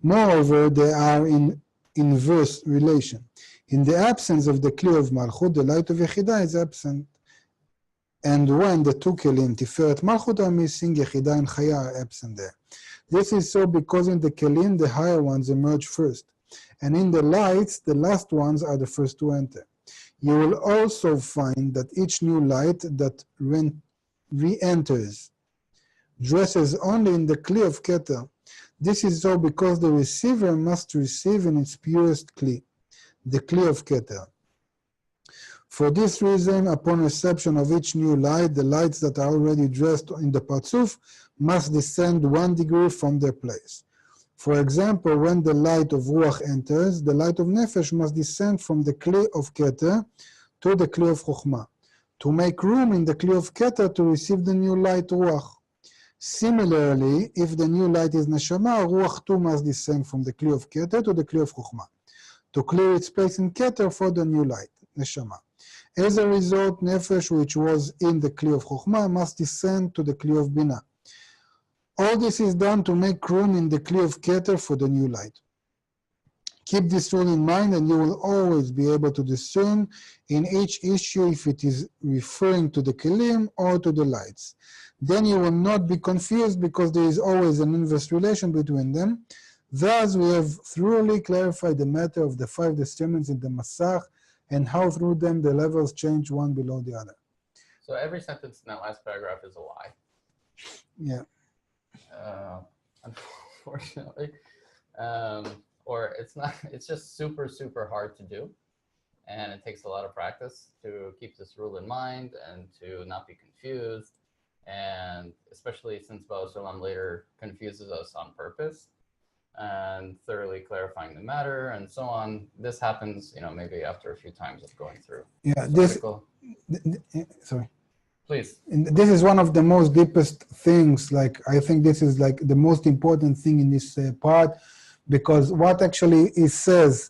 Moreover, they are in inverse relation. In the absence of the kli of Malchut, the light of Yechidah is absent. And when the 2 kelim, Tiferet Malchut, are missing, Yechidah and Chaya are absent there. This is so because in the kelim, the higher ones emerge first. And in the lights, the last ones are the first to enter. You will also find that each new light that re-enters dresses only in the Kli of Keter. This is so because the receiver must receive in its purest Kli, the Kli of Keter. For this reason, upon reception of each new light, the lights that are already dressed in the Parzuf must descend 1 degree from their place. For example, when the light of Ruach enters, the light of Nefesh must descend from the Kli of Keter to the Kli of Chokhmah, to make room in the Kli of Keter to receive the new light Ruach. Similarly, if the new light is Neshama, Ruach too must descend from the Kli of Keter to the Kli of Chokhmah, to clear its place in Keter for the new light, Neshama. As a result, Nefesh, which was in the Kli of Chokhmah, must descend to the Kli of Binah. All this is done to make room in the Kli of Keter for the new light. Keep this rule in mind and you will always be able to discern in each issue if it is referring to the Kelim or to the lights. Then you will not be confused because there is always an inverse relation between them. Thus, we have thoroughly clarified the matter of the 5 discernments in the Masach and how through them the levels change one below the other. So every sentence in that last paragraph is a lie. Yeah. Unfortunately. Or it's not, it's just super, super hard to do. And it takes a lot of practice to keep this rule in mind and to not be confused. And especially since Baal Shalom later confuses us on purpose and thoroughly clarifying the matter and so on. This happens, you know, maybe after a few times of going through. Yeah, sorry. Please. This is one of the most deepest things. Like, I think this is like the most important thing in this part, because what actually it says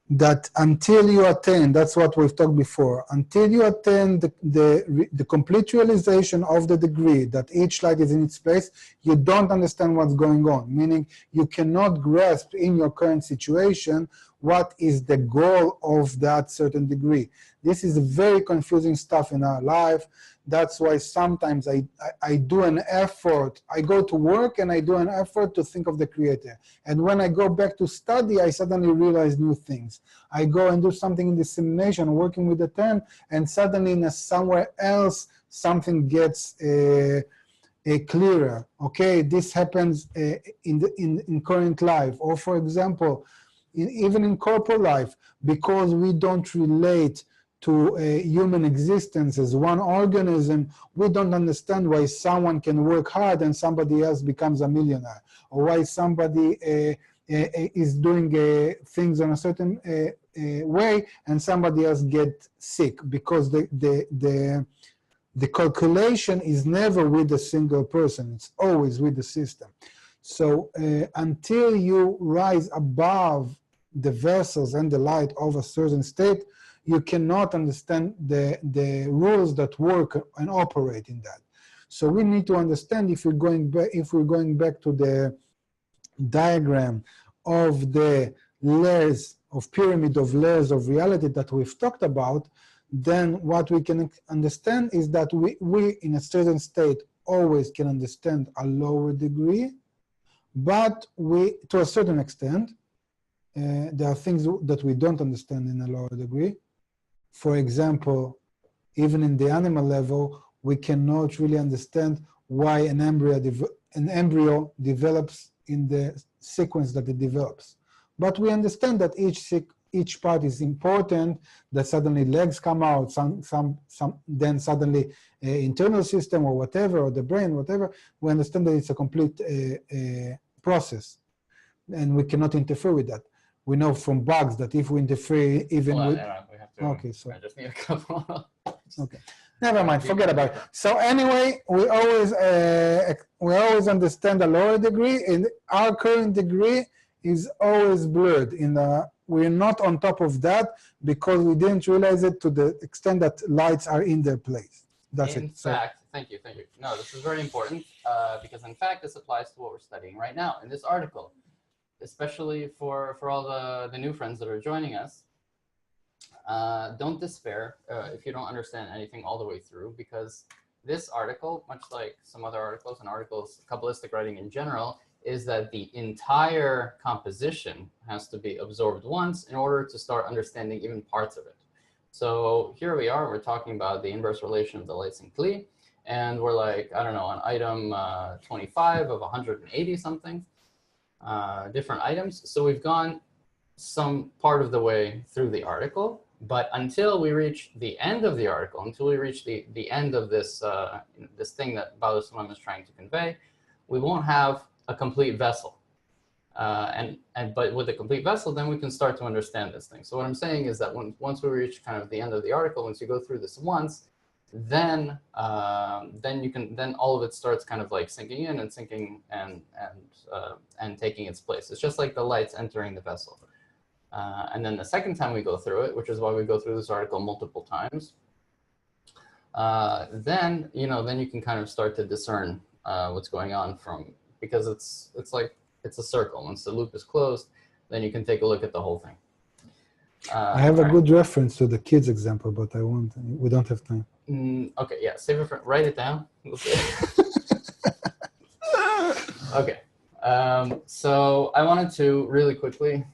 that until you attain, that's what we've talked before, until you attain the complete realization of the degree that each light is in its place, you don't understand what's going on, meaning you cannot grasp in your current situation what is the goal of that certain degree. This is very confusing stuff in our life. That's why sometimes I do an effort. I go to work and I do an effort to think of the Creator. And when I go back to study, I suddenly realize new things. I go and do something in dissemination, working with the 10, and suddenly in somewhere else, something gets clearer. Okay, this happens in current life. Or for example, even in corporate life, because we don't relate to human existence as one organism, we don't understand why someone can work hard and somebody else becomes a millionaire, or why somebody is doing things in a certain way and somebody else gets sick, because the calculation is never with a single person, it's always with the system. So until you rise above the vessels and the light of a certain state, you cannot understand the rules that work and operate in that. So we need to understand, if we're going back to the diagram of the layers of pyramid of layers of reality that we've talked about, then what we can understand is that we in a certain state always can understand a lower degree, but we, to a certain extent, there are things that we don't understand in a lower degree. For example, even in the animal level, we cannot really understand why an embryo develops in the sequence that it develops. But we understand that each part is important, that suddenly legs come out, then suddenly internal system or whatever, or the brain, whatever. We understand that it's a complete process, and we cannot interfere with that. We know from bugs that if we interfere even with... we have to, okay, so... I just need a couple. Okay, never mind, forget about it. So anyway, we always understand the lower degree, and our current degree is always blurred. We're not on top of that because we didn't realize it to the extent that lights are in their place. That's it. In fact, thank you. No, this is very important because in fact, this applies to what we're studying right now in this article, especially for all the new friends that are joining us. Don't despair if you don't understand anything all the way through, because this article, much like some other articles and articles, Kabbalistic writing in general, is that the entire composition has to be absorbed once in order to start understanding even parts of it. So here we are, we're talking about the inverse relation of the lights and Kli. And we're like, I don't know, on item 25 of 180 something different items. So we've gone some part of the way through the article, but until we reach the end of the article, until we reach the end of this, this thing that Baal Salam is trying to convey, we won't have a complete vessel. But with a complete vessel, then we can start to understand this thing. So what I'm saying is that once we reach kind of the end of the article, once you go through this once, then all of it starts kind of like sinking in and sinking and taking its place. It's just like the lights entering the vessel. And then the second time we go through it, which is why we go through this article multiple times, then you can kind of start to discern what's going on because it's like it's a circle. Once the loop is closed, then you can take a look at the whole thing. I have a good reference to the kids example, but we don't have time. Okay, yeah, save it write it down. Okay, so I wanted to really quickly,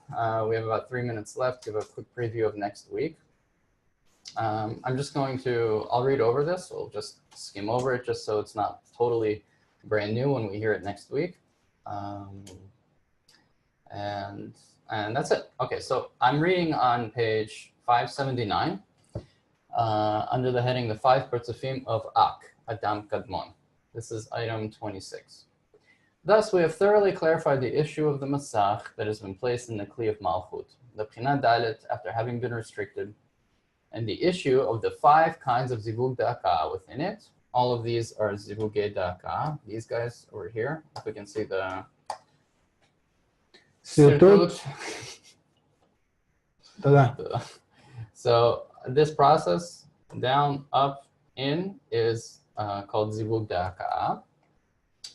we have about 3 minutes left, give a quick preview of next week. I'm just I'll read over this. We'll just skim over it just so it's not totally brand new when we hear it next week. And that's it. Okay, so I'm reading on page 579 under the heading, the 5 Partsufim of Ak, Adam Kadmon. This is item 26. Thus, we have thoroughly clarified the issue of the Masach that has been placed in the Kli of Malchut, the Pchina Dalet after having been restricted, and the issue of the 5 kinds of Zivug Da'aka within it. All of these are Zivugei Da'aka. These guys over here, if we can see the Sirtut. So this process, down, up, in, is called Zivug Da'aka.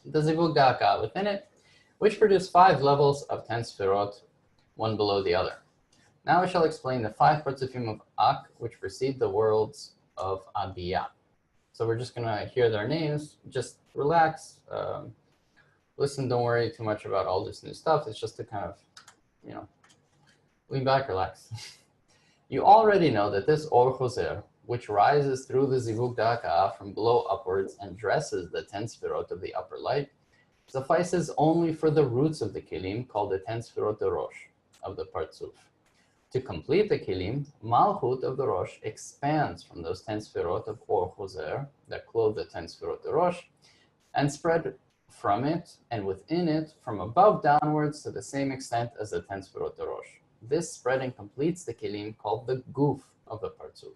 The Zivug Da'aka within it, which produce 5 levels of 10 Sfirot, one below the other. Now we shall explain the 5 Partsufim of Ak, which precede the worlds of Abiyah. So we're just going to hear their names. Just relax. Listen, don't worry too much about all this new stuff. It's just to kind of, lean back, relax. You already know that this Or Choser, which rises through the Zivug Da'aka from below upwards and dresses the 10 Sfirot of the upper light, suffices only for the roots of the Kelim, called the 10 Sfirot de Rosh of the Partsuf. To complete the Kelim, Malchut of the Rosh expands from those 10 Sfirot of Or Choser that clothe the 10 Sfirot de Rosh and spread from it and within it from above downwards to the same extent as the 10 Sfirot de Rosh. This spreading completes the Kelim called the Guf of the Partsuf.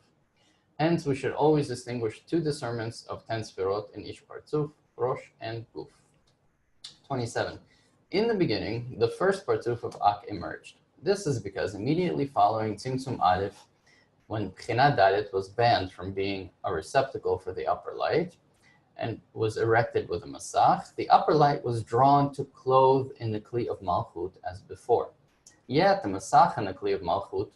Hence, we should always distinguish 2 discernments of 10 Sfirot in each Partsuf, Rosh and Guf. 27. In the beginning, the first Partsuf of Ak emerged. This is because immediately following Tzimtzum Aleph, when Pchina Dalet was banned from being a receptacle for the upper light and was erected with a Masach, the upper light was drawn to clothe in the Kli of Malchut as before. Yet the Masach in the Kli of Malchut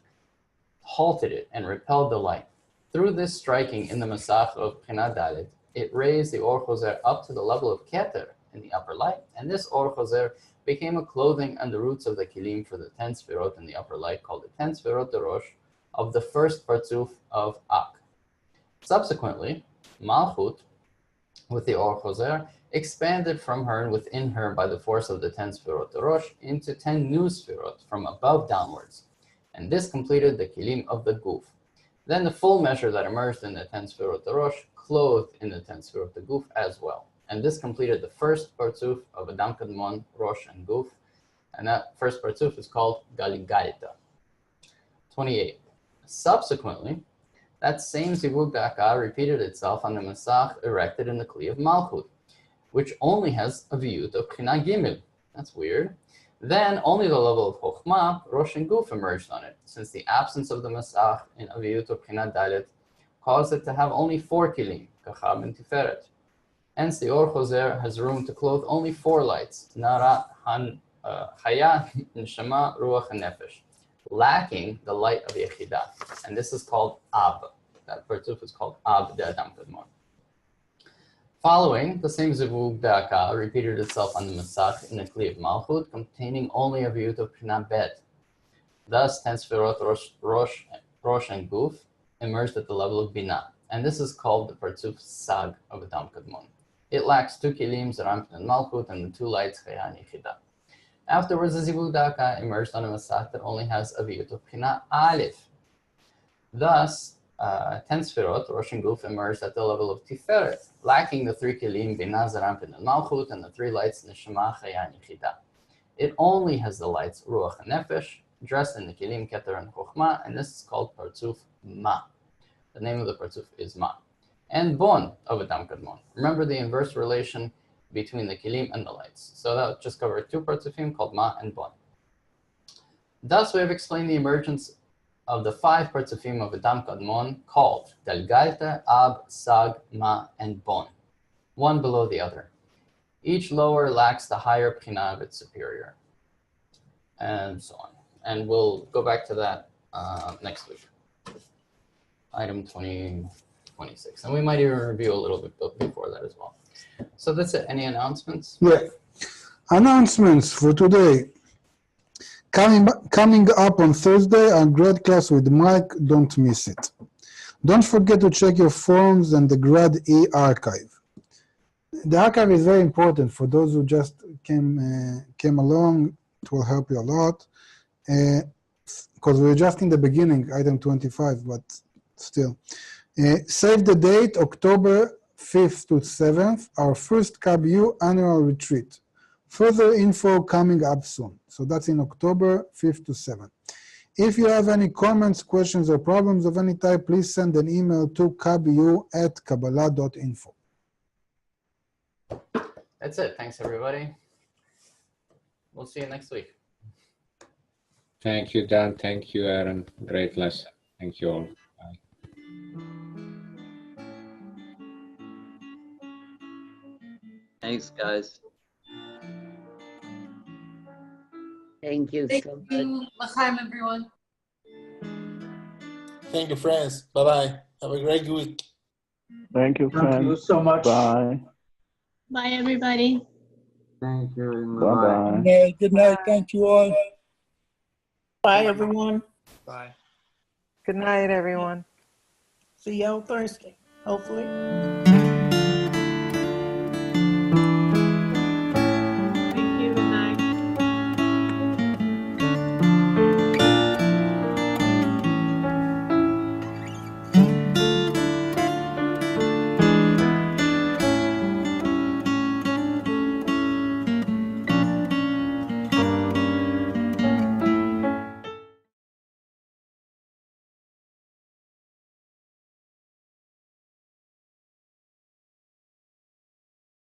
halted it and repelled the light. Through this striking in the Masach of Pchina Dalet, it raised the Or Choser up to the level of Keter in the upper light, and this Or Choser became a clothing and the roots of the Kelim for the 10 Sfirot in the upper light, called the 10 Sfirot de Rosh of the first Partsuf of Ak. Subsequently, Malchut, with the Or Choser, expanded from her and within her by the force of the 10 Sfirot de Rosh into 10 new Sfirot from above downwards, and this completed the Kelim of the Guf. Then the full measure that emerged in the 10 Sfirot de Rosh clothed in the 10 Sfirot de Guf as well. And this completed the first Partsuf of Adam Kadmon, Rosh, and Guf. And that first Partsuf is called Galigalita. 28. Subsequently, that same Zivug Da'aka repeated itself on the Masach erected in the Kli of Malchut, which only has a viyut of Pchina Gimel. That's weird. Then only the level of Chokhmah, Rosh, and Guf emerged on it, since the absence of the Masach in a viyut of Pchina Dalet caused it to have only 4 Kelim, Kachab and Tiferet. Hence, the Or Choser has room to clothe only 4 lights, Nara, Chaya, Neshama, Ruach, and Nefesh, lacking the light of Yechidah. And this is called Ab. That Partsuf is called Ab de Adam Kadmon. Following, the same Zivug Da'aka repeated itself on the Masach in the Kli of Malchut, containing only a viyut of Pchina Bet. Thus, 10 Sfirot Rosh and Guf emerged at the level of Bina, and this is called the Partzuf Sag of Adam Kadmon. It lacks two kilim, Zerampin and Malchut, and the two lights, Chaya and Yechida. Afterwards, the Zivug Daka emerged on a Masach that only has Aviyut of Bina Aleph. Thus, 10 Sfirot, Rosh and Guf, emerged at the level of Tiferet, lacking the three kilim, Bina, Zerampin and Malchut, and the three lights, Neshama, Chaya and Yechida. It only has the lights Ruach and Nefesh, dressed in the Kilim, Keter, and Chochma, and this is called Partzuf Ma. The name of the Partzuf is Ma. And Bon of Adam Kadmon. Remember the inverse relation between the Kilim and the lights. So that just covered two Partzufim called Ma and Bon. Thus we have explained the emergence of the 5 Partzufim of Adam Kadmon called Galgalta, Ab, Sag, Ma, and Bon, one below the other. Each lower lacks the higher Pchina of its superior, and so on. And we'll go back to that next week. Item 2026. And we might even review a little bit before that as well. So that's it. Any announcements? Yeah. Announcements for today. Coming up on Thursday, our grad class with Mike. Don't miss it. Don't forget to check your forms and the Grad E archive. The archive is very important for those who just came along. It will help you a lot. Because we're just in the beginning, item 25, but still. Save the date, October 5th to 7th, our first KBU annual retreat. Further info coming up soon. So that's in October 5th to 7th. If you have any comments, questions, or problems of any type, please send an email to kbu@kabbalah.info. That's it. Thanks, everybody. We'll see you next week. Thank you, Dan. Thank you, Aaron. Great lesson. Thank you all. Bye. Thanks, guys. Thank you Thank so much. you. L'chaim, everyone. Thank you, friends. Bye-bye. Have a great week. Thank you, Thank you friends. so much. Bye. Bye, everybody. Thank you. Bye-bye. Good night. Thank you all. Bye, everyone. Bye. Good night, everyone. See you on Thursday, hopefully.